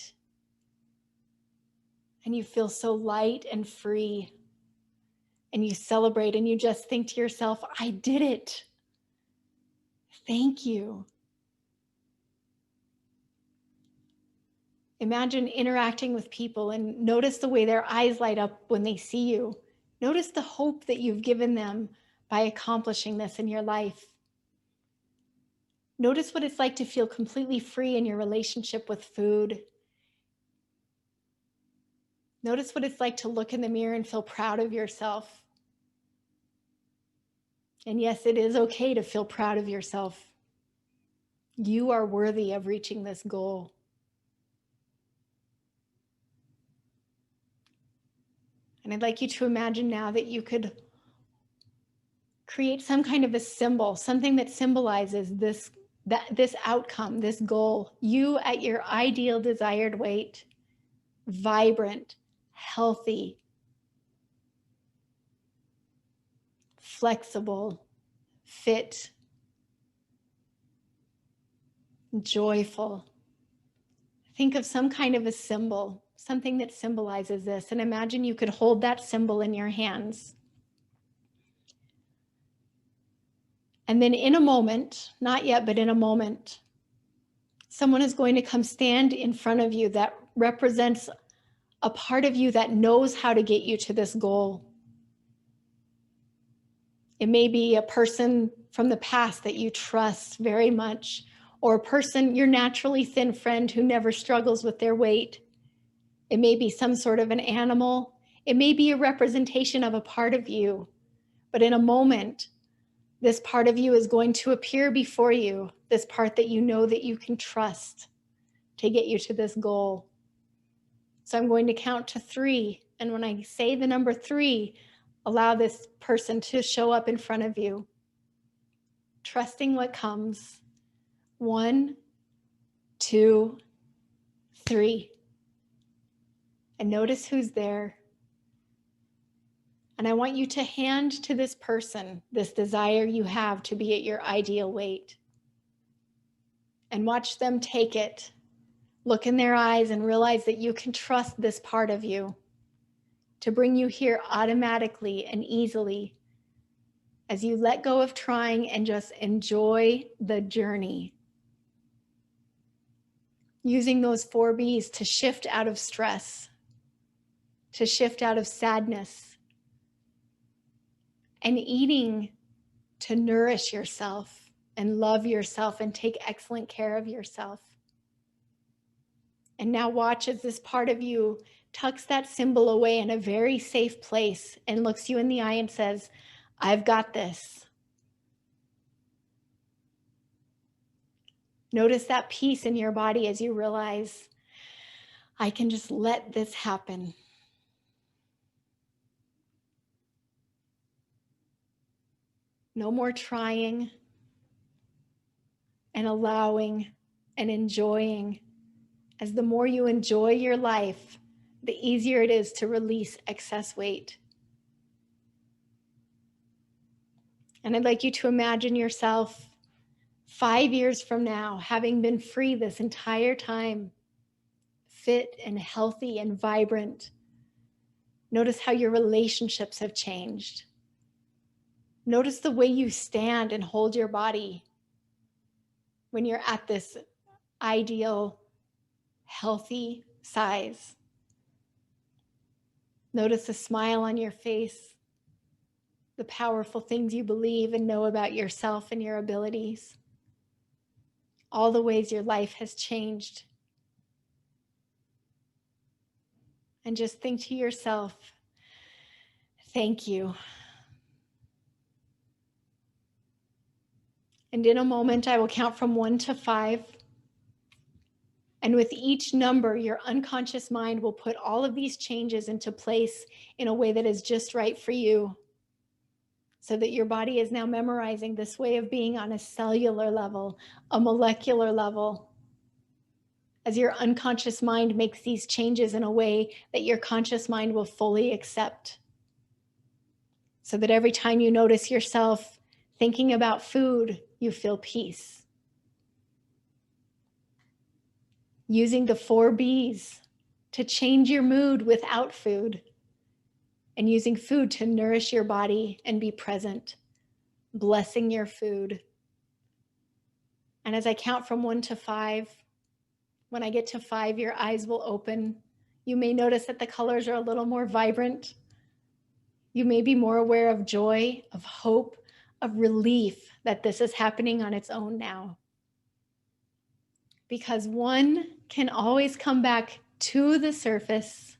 And you feel so light and free. And you celebrate and you just think to yourself, I did it. Thank you. Imagine interacting with people and notice the way their eyes light up when they see you. Notice the hope that you've given them by accomplishing this in your life. Notice what it's like to feel completely free in your relationship with food. Notice what it's like to look in the mirror and feel proud of yourself. And yes, it is okay to feel proud of yourself. You are worthy of reaching this goal. And I'd like you to imagine now that you could create some kind of a symbol, something that symbolizes this outcome, this goal. You at your ideal desired weight, vibrant, healthy, flexible, fit, joyful. Think of some kind of a symbol, something that symbolizes this, and imagine you could hold that symbol in your hands. And then in a moment, not yet, but in a moment, someone is going to come stand in front of you that represents a part of you that knows how to get you to this goal. It may be a person from the past that you trust very much, or a person, your naturally thin friend who never struggles with their weight. It may be some sort of an animal. It may be a representation of a part of you. But in a moment, this part of you is going to appear before you, this part that you know that you can trust to get you to this goal. So I'm going to count to 3. And when I say the number 3, allow this person to show up in front of you, trusting what comes. 1, 2, 3. And notice who's there. And I want you to hand to this person this desire you have to be at your ideal weight. And watch them take it. Look in their eyes and realize that you can trust this part of you to bring you here automatically and easily as you let go of trying and just enjoy the journey. Using those 4 B's to shift out of stress, to shift out of sadness, and eating to nourish yourself and love yourself and take excellent care of yourself. And now watch as this part of you tucks that symbol away in a very safe place and looks you in the eye and says, I've got this. Notice that peace in your body as you realize, I can just let this happen. No more trying, and allowing and enjoying. As the more you enjoy your life, the easier it is to release excess weight. And I'd like you to imagine yourself 5 years from now, having been free this entire time, fit and healthy and vibrant. Notice how your relationships have changed. Notice the way you stand and hold your body when you're at this ideal, healthy size. Notice the smile on your face, the powerful things you believe and know about yourself and your abilities, all the ways your life has changed. And just think to yourself, thank you. And in a moment, I will count from 1 to 5. And with each number, your unconscious mind will put all of these changes into place in a way that is just right for you, so that your body is now memorizing this way of being on a cellular level, a molecular level. As your unconscious mind makes these changes in a way that your conscious mind will fully accept. So that every time you notice yourself thinking about food, you feel peace. Using the 4 B's to change your mood without food, and using food to nourish your body and be present, blessing your food. And as I count from 1 to 5, when I get to 5, your eyes will open. You may notice that the colors are a little more vibrant. You may be more aware of joy, of hope, of relief that this is happening on its own now. Because 1 can always come back to the surface,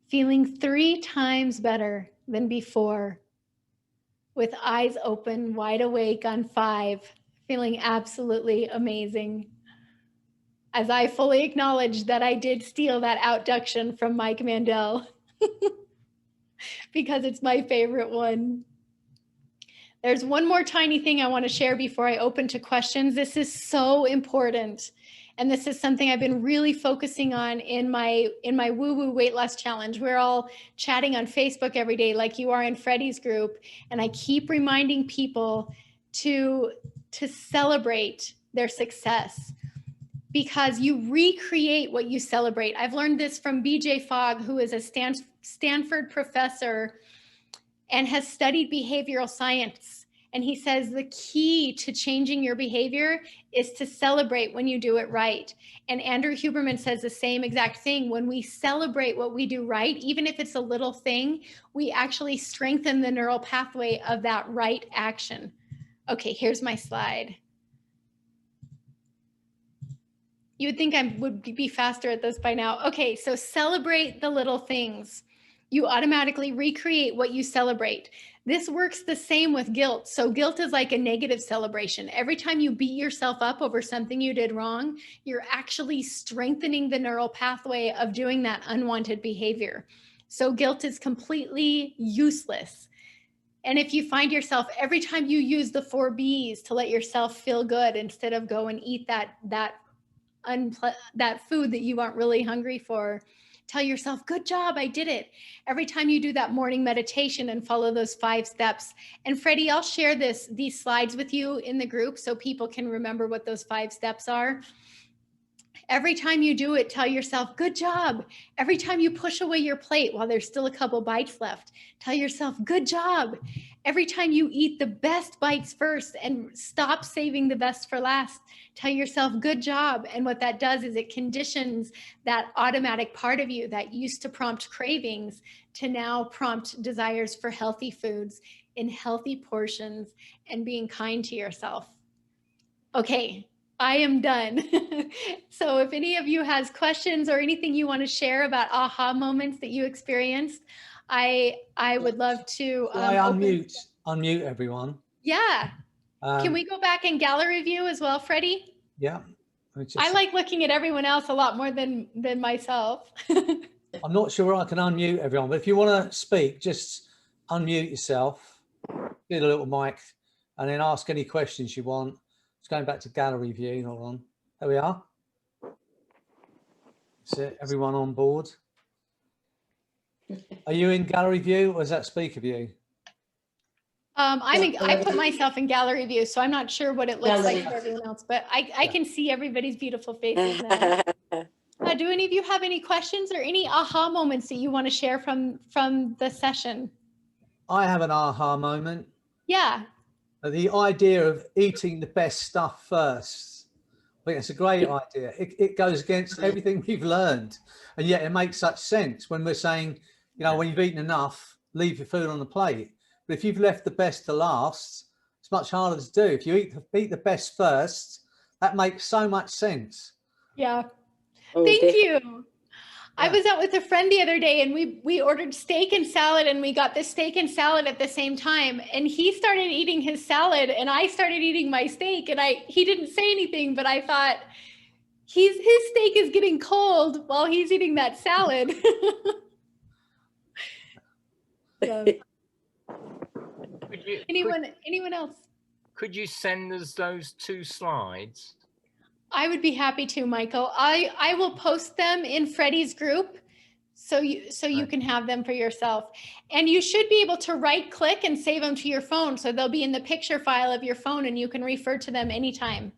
feeling 3 times better than before, with eyes open, wide awake on 5, feeling absolutely amazing. As I fully acknowledge that I did steal that outduction from Mike Mandel, because it's my favorite one. There's one more tiny thing I want to share before I open to questions. This is so important. And this is something I've been really focusing on in my woo-woo weight loss challenge. We're all chatting on Facebook every day like you are in Freddie's group. And I keep reminding people to celebrate their success, because you recreate what you celebrate. I've learned this from BJ Fogg, who is a Stanford professor and has studied behavioral science. And he says the key to changing your behavior is to celebrate when you do it right. And Andrew Huberman says the same exact thing. When we celebrate what we do right, even if it's a little thing, we actually strengthen the neural pathway of that right action. Okay, here's my slide. You would think I would be faster at this by now. Okay, so celebrate the little things. You automatically recreate what you celebrate. This works the same with guilt. So guilt is like a negative celebration. Every time you beat yourself up over something you did wrong, you're actually strengthening the neural pathway of doing that unwanted behavior. So guilt is completely useless. And if you find yourself, every time you use the 4 B's to let yourself feel good, instead of go and eat that food that you aren't really hungry for, tell yourself, good job, I did it. Every time you do that morning meditation and follow those 5 steps. And Freddie, I'll share these slides with you in the group so people can remember what those 5 steps are. Every time you do it, tell yourself, good job. Every time you push away your plate while there's still a couple bites left, tell yourself, good job. Every time you eat the best bites first and stop saving the best for last, tell yourself, good job. And what that does is it conditions that automatic part of you that used to prompt cravings to now prompt desires for healthy foods in healthy portions and being kind to yourself. Okay, I am done. So if any of you has questions or anything you want to share about aha moments that you experienced, I would love to. I unmute everyone. Yeah. Can we go back and gallery view as well, Freddie? Yeah. I like looking at everyone else a lot more than myself. I'm not sure I can unmute everyone, but if you want to speak, just unmute yourself. do the little mic and then ask any questions you want. It's going back to gallery view. Hold on. There we are. That's it. Everyone on board. Are you in gallery view or is that speaker view? I put myself in gallery view, so I'm not sure what it looks like for everyone else, but I can see everybody's beautiful faces now. Do any of you have any questions or any aha moments that you want to share from the session? I have an aha moment. Yeah. The idea of eating the best stuff first. I think it's a great idea. It goes against everything we've learned, and yet it makes such sense when we're saying, you know, when you've eaten enough, leave your food on the plate. But if you've left the best to last, it's much harder to do. If you eat the best first, that makes so much sense. Yeah. Thank you. I was out with a friend the other day and we ordered steak and salad, and we got the steak and salad at the same time, and he started eating his salad and I started eating my steak, and he didn't say anything, but I thought his steak is getting cold while he's eating that salad. Yeah. Anyone else? Could you send us those 2 slides? I would be happy to, Michael. I will post them in Freddie's group so you can have them for yourself. And you should be able to right click and save them to your phone, so they'll be in the picture file of your phone and you can refer to them anytime.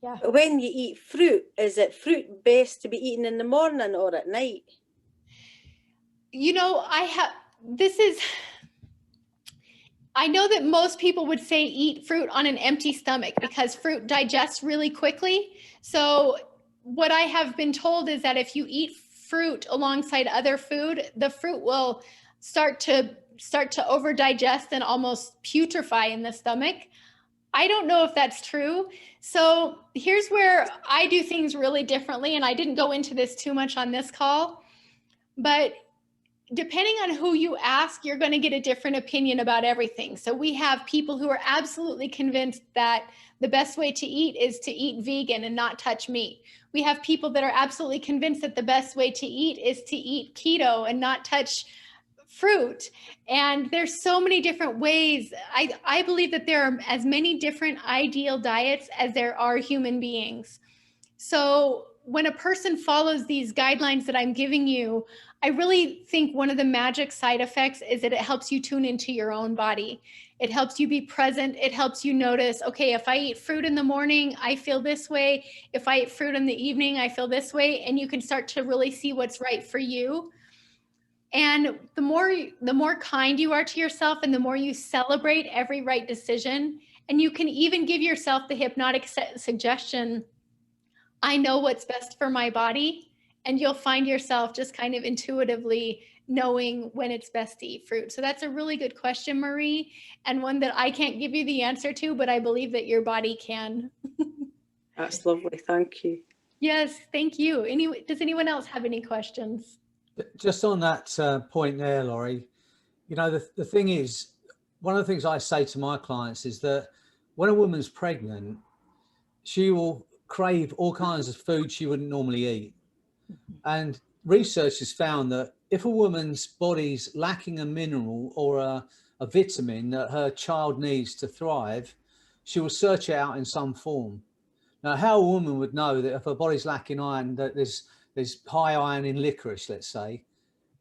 Yeah. When you eat fruit, is it fruit best to be eaten in the morning or at night? You know, I know that most people would say eat fruit on an empty stomach because fruit digests really quickly. So what I have been told is that if you eat fruit alongside other food, the fruit will start to over digest and almost putrefy in the stomach. I don't know if that's true. So here's where I do things really differently, and I didn't go into this too much on this call, but depending on who you ask, you're going to get a different opinion about everything. So we have people who are absolutely convinced that the best way to eat is to eat vegan and not touch meat. We have people that are absolutely convinced that the best way to eat is to eat keto and not touch fruit. And there's so many different ways. I believe that there are as many different ideal diets as there are human beings. So when a person follows these guidelines that I'm giving you, I really think one of the magic side effects is that it helps you tune into your own body. It helps you be present. It helps you notice, okay, if I eat fruit in the morning, I feel this way. If I eat fruit in the evening, I feel this way. And you can start to really see what's right for you. And the more kind you are to yourself, and the more you celebrate every right decision, and you can even give yourself the hypnotic suggestion, I know what's best for my body. And you'll find yourself just kind of intuitively knowing when it's best to eat fruit. So that's a really good question, Marie, and one that I can't give you the answer to, but I believe that your body can. That's lovely. Thank you. Yes, thank you. Does anyone else have any questions? Just on that point there, Laurie, you know, the thing is, one of the things I say to my clients is that when a woman's pregnant, she will crave all kinds of food she wouldn't normally eat. And research has found that if a woman's body's lacking a mineral or a vitamin that her child needs to thrive, she will search it out in some form. Now, how a woman would know that if her body's lacking iron, that there's high iron in licorice, let's say,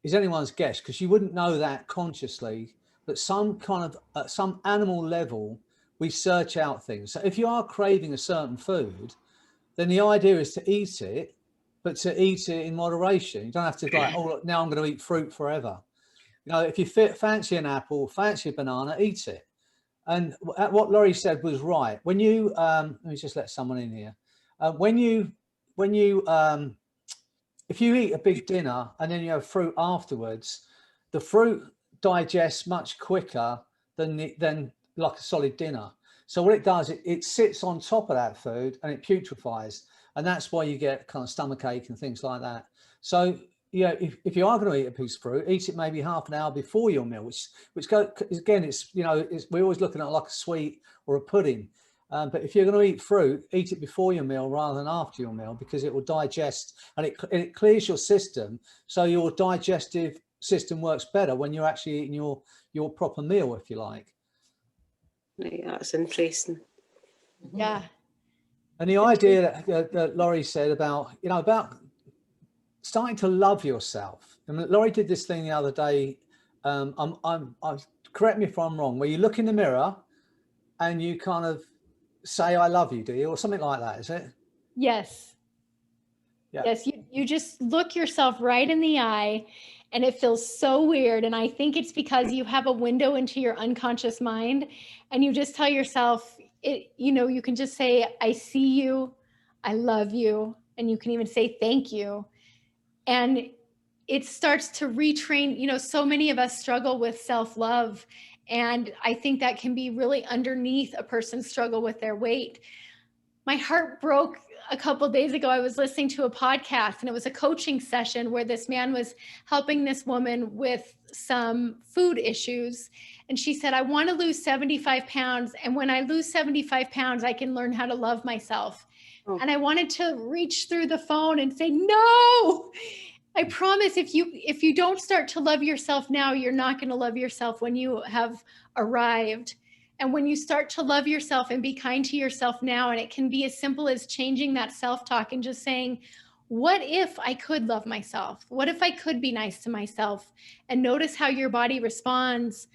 is anyone's guess, because you wouldn't know that consciously, but some kind of, at some animal level, we search out things. So if you are craving a certain food, then the idea is to eat it, but to eat it in moderation. You don't have to go like, oh, look, now I'm going to eat fruit forever. You know, if you fancy an apple, fancy a banana, eat it. And what Laurie said was right. When you, let me just let someone in here. If you eat a big dinner and then you have fruit afterwards, the fruit digests much quicker than like a solid dinner. So what it does, it sits on top of that food and it putrefies. And that's why you get kind of stomachache and things like that. So, you know, if you are going to eat a piece of fruit, eat it maybe half an hour before your meal, which again, it's, you know, we're always looking at like a sweet or a pudding. But if you're going to eat fruit, eat it before your meal rather than after your meal, because it will digest and it clears your system. So your digestive system works better when you're actually eating your proper meal, if you like. Right, that's interesting. Yeah. And the idea that Laurie said about, about starting to love yourself. And Laurie did this thing the other day. Correct me if I'm wrong, where you look in the mirror and you kind of say, I love you, do you? Or something like that, is it? Yes. Yeah. Yes. You just look yourself right in the eye, and it feels so weird. And I think it's because you have a window into your unconscious mind, and you just tell yourself you can just say, I see you, I love you. And you can even say, thank you. And it starts to retrain, so many of us struggle with self-love. And I think that can be really underneath a person's struggle with their weight. My heart broke a couple days ago. I was listening to a podcast, and it was a coaching session where this man was helping this woman with some food issues. And she said, I want to lose 75 pounds. And when I lose 75 pounds, I can learn how to love myself. Oh. And I wanted to reach through the phone and say, no, I promise if you don't start to love yourself now, you're not going to love yourself when you have arrived. And when you start to love yourself and be kind to yourself now, and it can be as simple as changing that self-talk and just saying, what if I could love myself? What if I could be nice to myself? And notice how your body responds.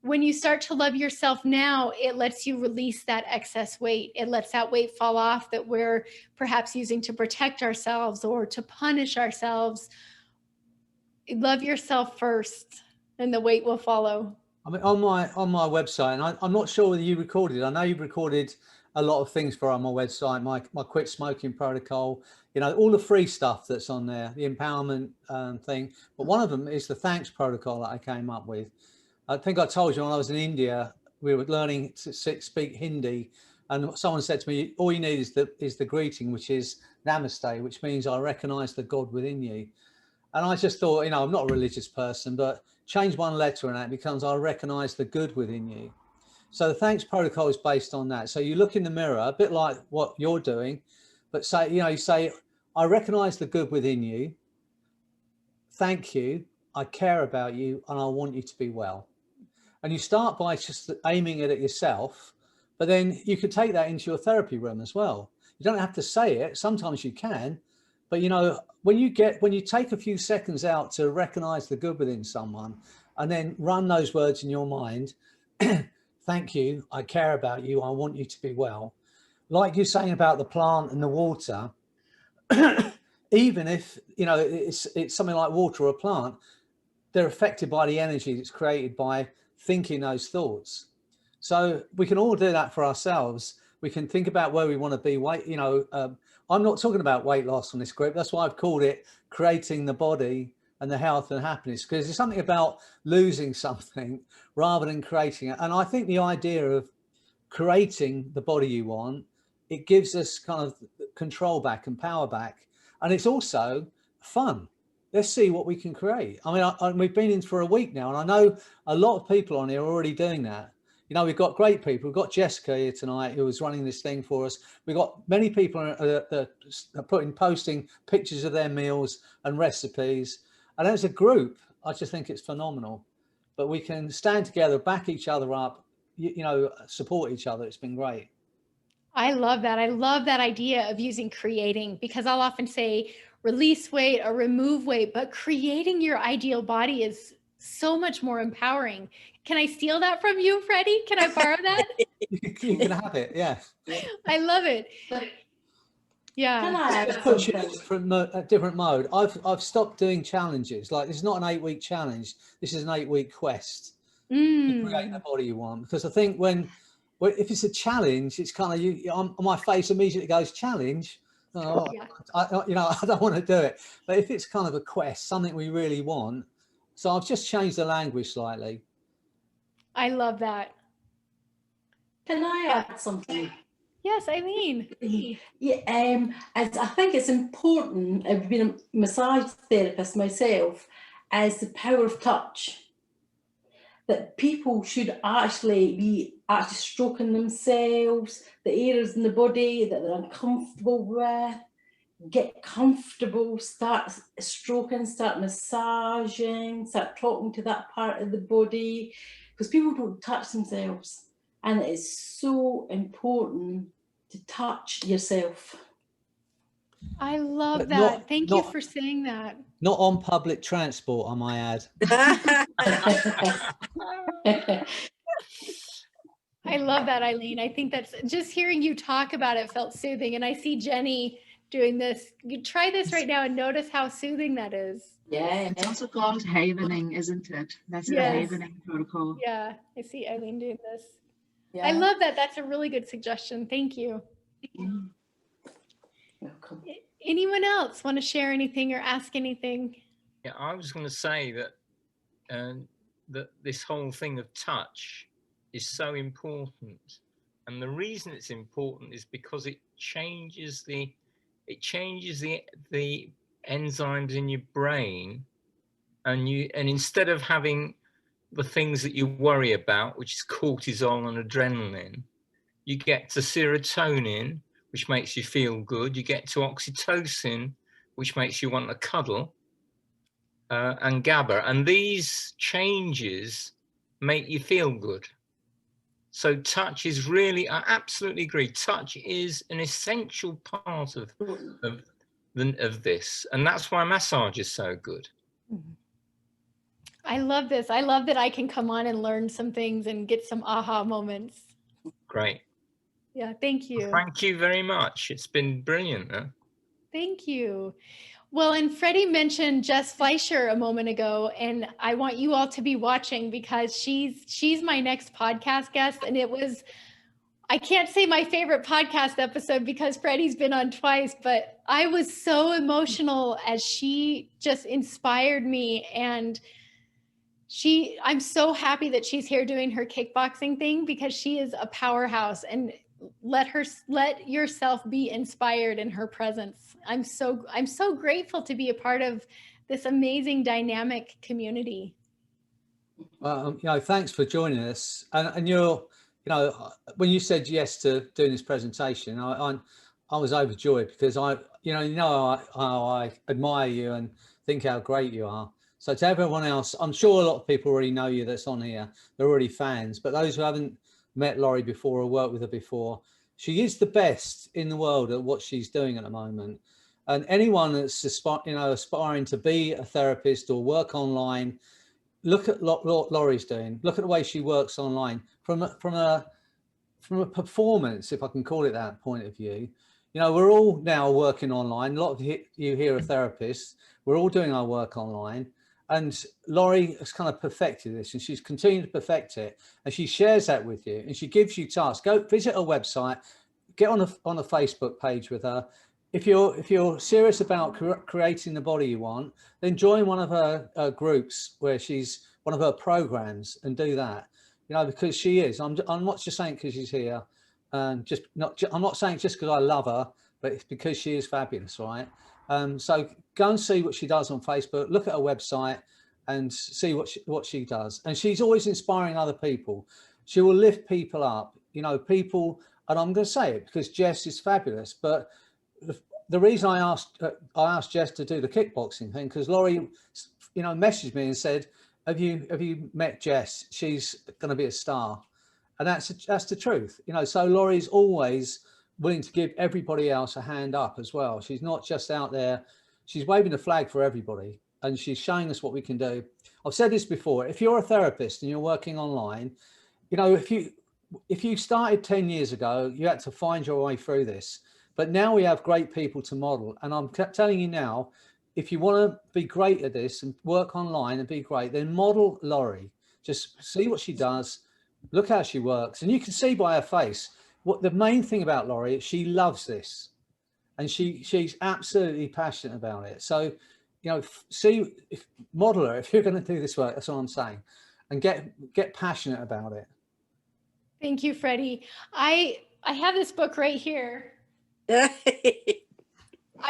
When you start to love yourself now, it lets you release that excess weight. It lets that weight fall off that we're perhaps using to protect ourselves or to punish ourselves. Love yourself first, and the weight will follow. I mean, on my website, and I'm not sure whether you recorded. I know you've recorded a lot of things for on my website, my quit smoking protocol, all the free stuff that's on there, the empowerment thing. But one of them is the thanks protocol that I came up with. I think I told you when I was in India, we were learning to speak Hindi, and someone said to me, all you need is the greeting, which is namaste, which means I recognize the God within you. And I just thought, I'm not a religious person, but change one letter and that becomes I recognize the good within you. So the thanks protocol is based on that. So you look in the mirror, a bit like what you're doing, but say, you say, I recognize the good within you. Thank you. I care about you, and I want you to be well. And you start by just aiming it at yourself, but then you could take that into your therapy room as well. You don't have to say it. Sometimes you can, but when you take a few seconds out to recognize the good within someone and then run those words in your mind, thank you, I care about you, I want you to be well. Like you're saying about the plant and the water, even if, it's something like water or a plant, they're affected by the energy that's created by thinking those thoughts. So we can all do that for ourselves. We can think about where we want to be. I'm not talking about weight loss on this group. That's why I've called it Creating the Body and the Health and Happiness, because it's something about losing something rather than creating it. And I think the idea of creating the body you want, it gives us kind of control back and power back. And it's also fun. Let's see what we can create. I mean, we've been in for a week now, and I know a lot of people on here are already doing that. We've got great people. We've got Jessica here tonight who is running this thing for us. We've got many people that are posting pictures of their meals and recipes. And as a group, I just think it's phenomenal. But we can stand together, back each other up, support each other. It's been great. I love that. I love that idea of using creating, because I'll often say release weight or remove weight, but creating your ideal body is so much more empowering. Can I steal that from you, Freddie? Can I borrow that? You can have it. Yeah. I love it. Yeah. Can I It add puts you in something? a different mode. I've stopped doing challenges. Like, it's not an 8-week challenge. This is an 8-week quest to create the body you want. Because I think if it's a challenge, it's kind of on my face immediately goes challenge. Oh, Yeah. I don't want to do it. But if it's kind of a quest, something we really want. So I've just changed the language slightly. I love that. Can I add something? Yes, Eileen. Yeah, I think it's important. I've been a massage therapist myself, as the power of touch. That people should actually be stroking themselves, the areas in the body that they're uncomfortable with, get comfortable, start stroking, start massaging, start talking to that part of the body, because people don't touch themselves. And it is so important to touch yourself. I love But that. Thank you not for saying that. not on public transport, I might add. I love that, Eileen. I think that's just hearing you talk about it felt soothing. And I see Jenny doing this. You try this right now and notice how soothing that is. Yeah. It's also called havening, isn't it? That's the Yes. havening protocol. Yeah, I see Eileen doing this. Yeah. I love that. That's a really good suggestion. Thank you. Welcome. Anyone else want to share anything or ask anything? Yeah, I was going to say that that this whole thing of touch is so important, and the reason it's important is because it changes the enzymes in your brain, and instead of having the things that you worry about, which is cortisol and adrenaline, you get to serotonin, which makes you feel good. You get to oxytocin, which makes you want to cuddle, and GABA. And these changes make you feel good. So touch is really, I absolutely agree. Touch is an essential part of this. And that's why massage is so good. I love this. I love that I can come on and learn some things and get some aha moments. Great. Yeah, thank you. Well, thank you very much. It's been brilliant. Huh? Thank you. Well, and Freddie mentioned Jess Fleischer a moment ago, and I want you all to be watching because she's my next podcast guest. And it was, I can't say my favorite podcast episode because Freddie's been on twice, but I was so emotional as she just inspired me. And I'm so happy that she's here doing her kickboxing thing because she is a powerhouse, and let yourself be inspired in her presence. I'm so grateful to be a part of this amazing dynamic community. Thanks for joining us. And you're, when you said yes to doing this presentation, I was overjoyed because how I admire you and think how great you are. So to everyone else, I'm sure a lot of people already know you that's on here. They're already fans, but those who haven't met Laurie before or worked with her before, she is the best in the world at what she's doing at the moment. And anyone that's aspiring to be a therapist or work online, look at what Laurie's doing. Look at the way she works online from a performance, if I can call it that, point of view. We're all now working online. A lot of you here are therapists. We're all doing our work online. And Laurie has kind of perfected this, and she's continued to perfect it. And she shares that with you, and she gives you tasks. Go visit her website, get on a Facebook page with her. If you're serious about creating the body you want, then join one of her groups where she's one of her programs and do that. Because she is. I'm not just saying because she's here. I'm not saying just because I love her, but it's because she is fabulous, right? So go and see what she does on Facebook. Look at her website and see what she does. And she's always inspiring other people. She will lift people up. People. And I'm going to say it because Jess is fabulous. But the reason I asked Jess to do the kickboxing thing because Laurie, messaged me and said, "Have you met Jess? She's going to be a star." And that's the truth. So Laurie's always willing to give everybody else a hand up as well. She's not just out there. She's waving the flag for everybody, and she's showing us what we can do. I've said this before. If you're a therapist and you're working online, if you started 10 years ago, you had to find your way through this. But now we have great people to model. And I'm telling you now, if you want to be great at this and work online and be great, then model Laurie. Just see what she does. Look how she works. And you can see by her face, what the main thing about Laurie is she loves this. And she's absolutely passionate about it. So, model her if you're going to do this work. That's what I'm saying. And get passionate about it. Thank you, Freddie. I have this book right here. I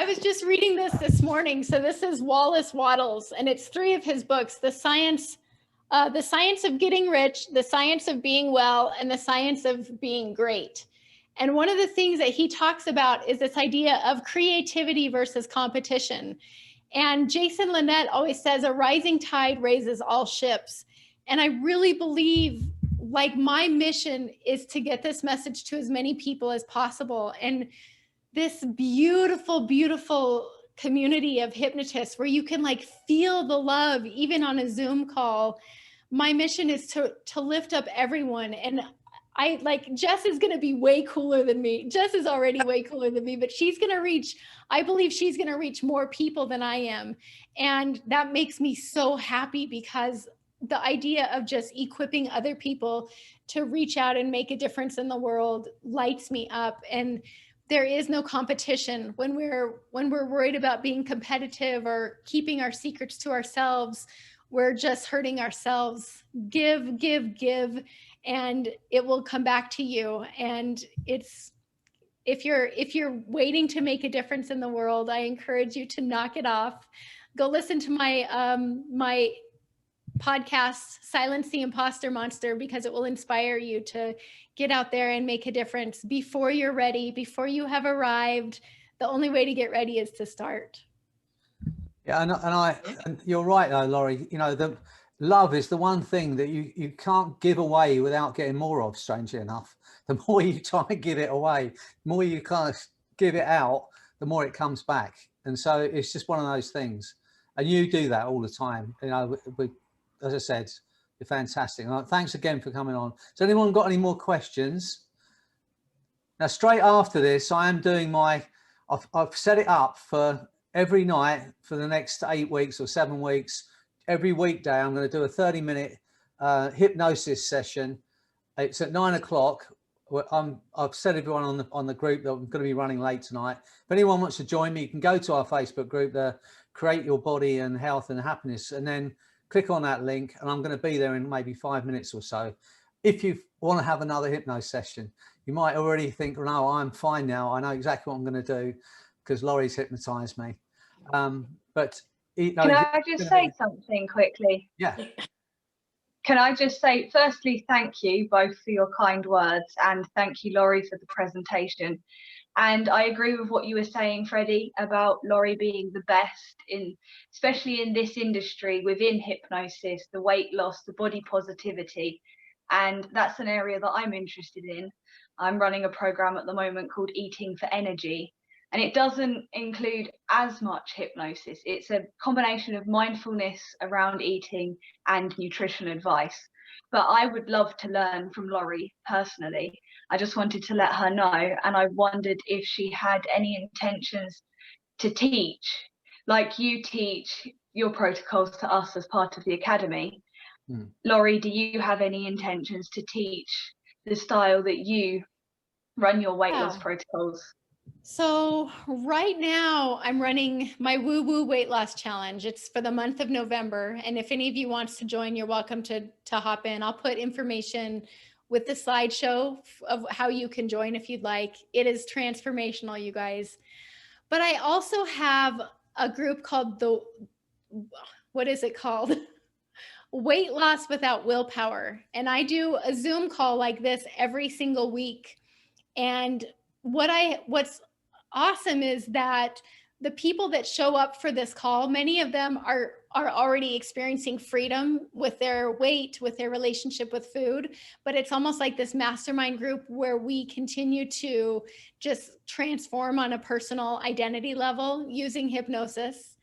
was just reading this morning. So this is Wallace Wattles, and it's 3 of his books: The Science of Getting Rich, The Science of Being Well, and The Science of Being Great. And one of the things that he talks about is this idea of creativity versus competition. And Jason Linett always says a rising tide raises all ships. And I really believe, like, my mission is to get this message to as many people as possible. And this beautiful, beautiful community of hypnotists where you can like feel the love even on a Zoom call. My mission is to lift up everyone. And I like, Jess is going to be way cooler than me. Jess is already way cooler than me, but she's going to reach, I believe she's going to reach more people than I am. And that makes me so happy, because the idea of just equipping other people to reach out and make a difference in the world lights me up. And there is no competition when we're worried about being competitive or keeping our secrets to ourselves. We're just hurting ourselves. Give, give, give, and it will come back to you. And it's, if you're waiting to make a difference in the world, I encourage you to knock it off. Go listen to my my podcast, Silence the Imposter Monster, because it will inspire you to get out there and make a difference before you're ready, before you have arrived. The only way to get ready is to start. Yeah, and you're right though, Laurie. You know, the love is the one thing that you can't give away without getting more of, strangely enough. The more you try to give it away, the more you kind of give it out, the more it comes back. And so it's just one of those things. And you do that all the time. You know, as I said, you're fantastic. Thanks again for coming on. Has anyone got any more questions? Now, straight after this, I am doing I've set it up for every night for the next 8 weeks or 7 weeks. Every weekday, I'm going to do a 30-minute hypnosis session. It's at 9 o'clock. I've said everyone on the group that I'm going to be running late tonight. If anyone wants to join me, you can go to our Facebook group, the Create Your Body and Health and Happiness, and then click on that link, and I'm going to be there in maybe 5 minutes or so. If you want to have another hypnosis session, you might already think, no, I'm fine now. I know exactly what I'm going to do because Laurie's hypnotized me. But you know, can I just say something quickly? Yeah. Can I just say, firstly, thank you both for your kind words, and thank you, Laurie, for the presentation. And I agree with what you were saying, Freddie, about Laurie being the best especially in this industry within hypnosis, the weight loss, the body positivity. And that's an area that I'm interested in. I'm running a program at the moment called Eating for Energy, and it doesn't include as much hypnosis. It's a combination of mindfulness around eating and nutrition advice. But I would love to learn from Laurie personally. I just wanted to let her know, and I wondered if she had any intentions to teach, like you teach your protocols to us as part of the academy. Laurie, do you have any intentions to teach the style that you run your weight loss protocols? So right now I'm running my Woo Woo Weight Loss Challenge. It's for the month of November. And if any of you wants to join, you're welcome to hop in. I'll put information with the slideshow of how you can join if you'd like. It is transformational, you guys. But I also have a group called what is it called? Weight Loss Without Willpower. And I do a Zoom call like this every single week. And what's awesome is that the people that show up for this call, many of them are already experiencing freedom with their weight, with their relationship with food. But it's almost like this mastermind group where we continue to just transform on a personal identity level using hypnosis.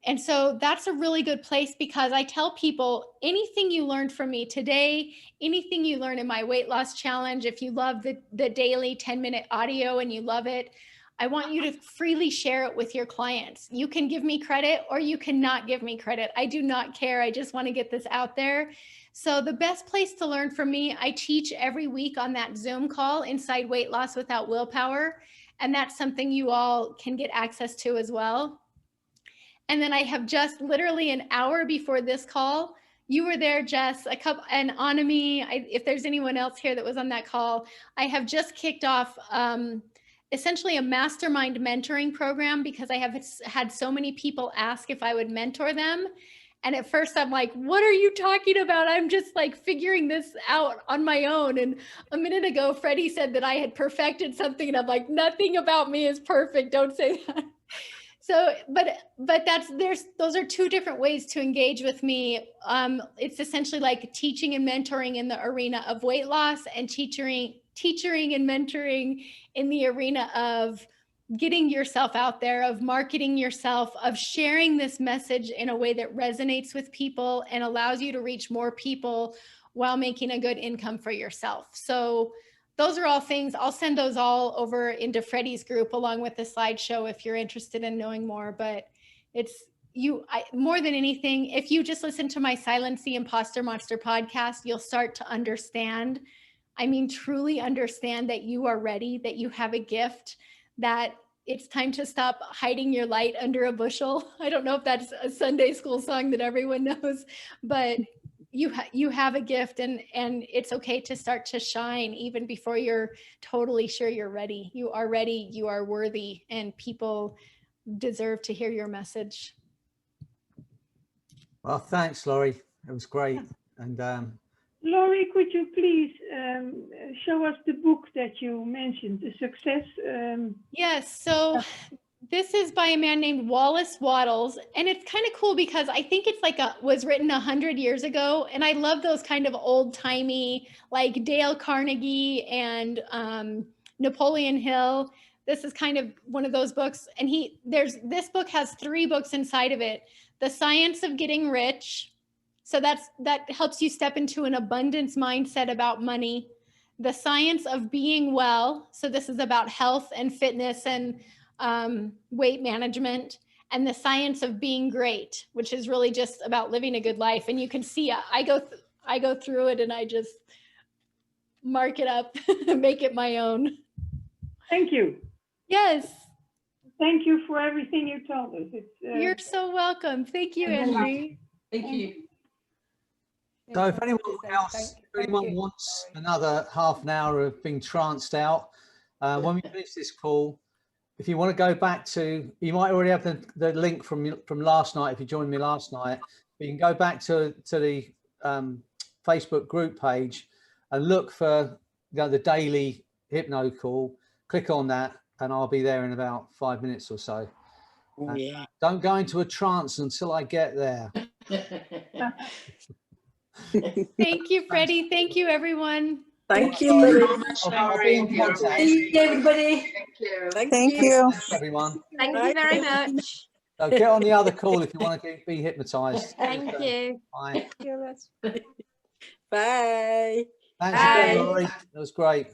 And so that's a really good place, because I tell people, anything you learned from me today, anything you learn in my weight loss challenge, if you love the daily 10-minute audio and you love it, I want you to freely share it with your clients. You can give me credit or you cannot give me credit. I do not care. I just want to get this out there. So the best place to learn from me, I teach every week on that Zoom call inside Weight Loss Without Willpower. And that's something you all can get access to as well. And then I have just literally an hour before this call, you were there, Jess, and Anami, if there's anyone else here that was on that call, I have just kicked off essentially a mastermind mentoring program, because I have had so many people ask if I would mentor them. And at first I'm like, what are you talking about? I'm just like figuring this out on my own. And a minute ago, Freddie said that I had perfected something, and I'm like, nothing about me is perfect. Don't say that. So, but those are two different ways to engage with me. It's essentially like teaching and mentoring in the arena of weight loss, and teaching and mentoring in the arena of getting yourself out there, of marketing yourself, of sharing this message in a way that resonates with people and allows you to reach more people while making a good income for yourself. So those are all things. I'll send those all over into Freddie's group along with the slideshow if you're interested in knowing more. But it's more than anything, if you just listen to my Silence the Imposter Monster podcast, you'll start to understand, I mean, truly understand that you are ready, that you have a gift, that it's time to stop hiding your light under a bushel. I don't know if that's a Sunday school song that everyone knows, but you have a gift, and it's okay to start to shine even before you're totally sure you're ready. You are ready, you are worthy, and people deserve to hear your message. Well, thanks, Laurie. It was great. And Laurie, could you please show us the book that you mentioned, The Success? Yes, so this is by a man named Wallace Wattles, and it's kind of cool because I think it's like was written 100 years ago, and I love those kind of old-timey, like Dale Carnegie and Napoleon Hill. This is kind of one of those books, and this book has 3 books inside of it. The Science of Getting Rich. So that helps you step into an abundance mindset about money. The Science of Being Well. So this is about health and fitness and weight management. And The Science of Being Great, which is really just about living a good life. And you can see I go through it and I just mark it up, make it my own. Thank you. Yes. Thank you for everything you told us. You're so welcome. Thank you, Angie. Thank you. so if anyone wants another half an hour of being tranced out, when we finish this call, if you want to go back to, you might already have the link from last night if you joined me last night, but you can go back to the Facebook group page and look for the daily hypno call, click on that, and I'll be there in about 5 minutes or so. Yeah. Don't go into a trance until I get there. Thank you, Freddie. Thank you, everyone. Thank you very much, I'll be in contact. Thank you, everybody. Thank you. Thanks, everyone. Thank you very much. So get on the other call if you want to be hypnotized. Thank you. Bye. Bye. Thanks Bye. again, Laurie. That was great.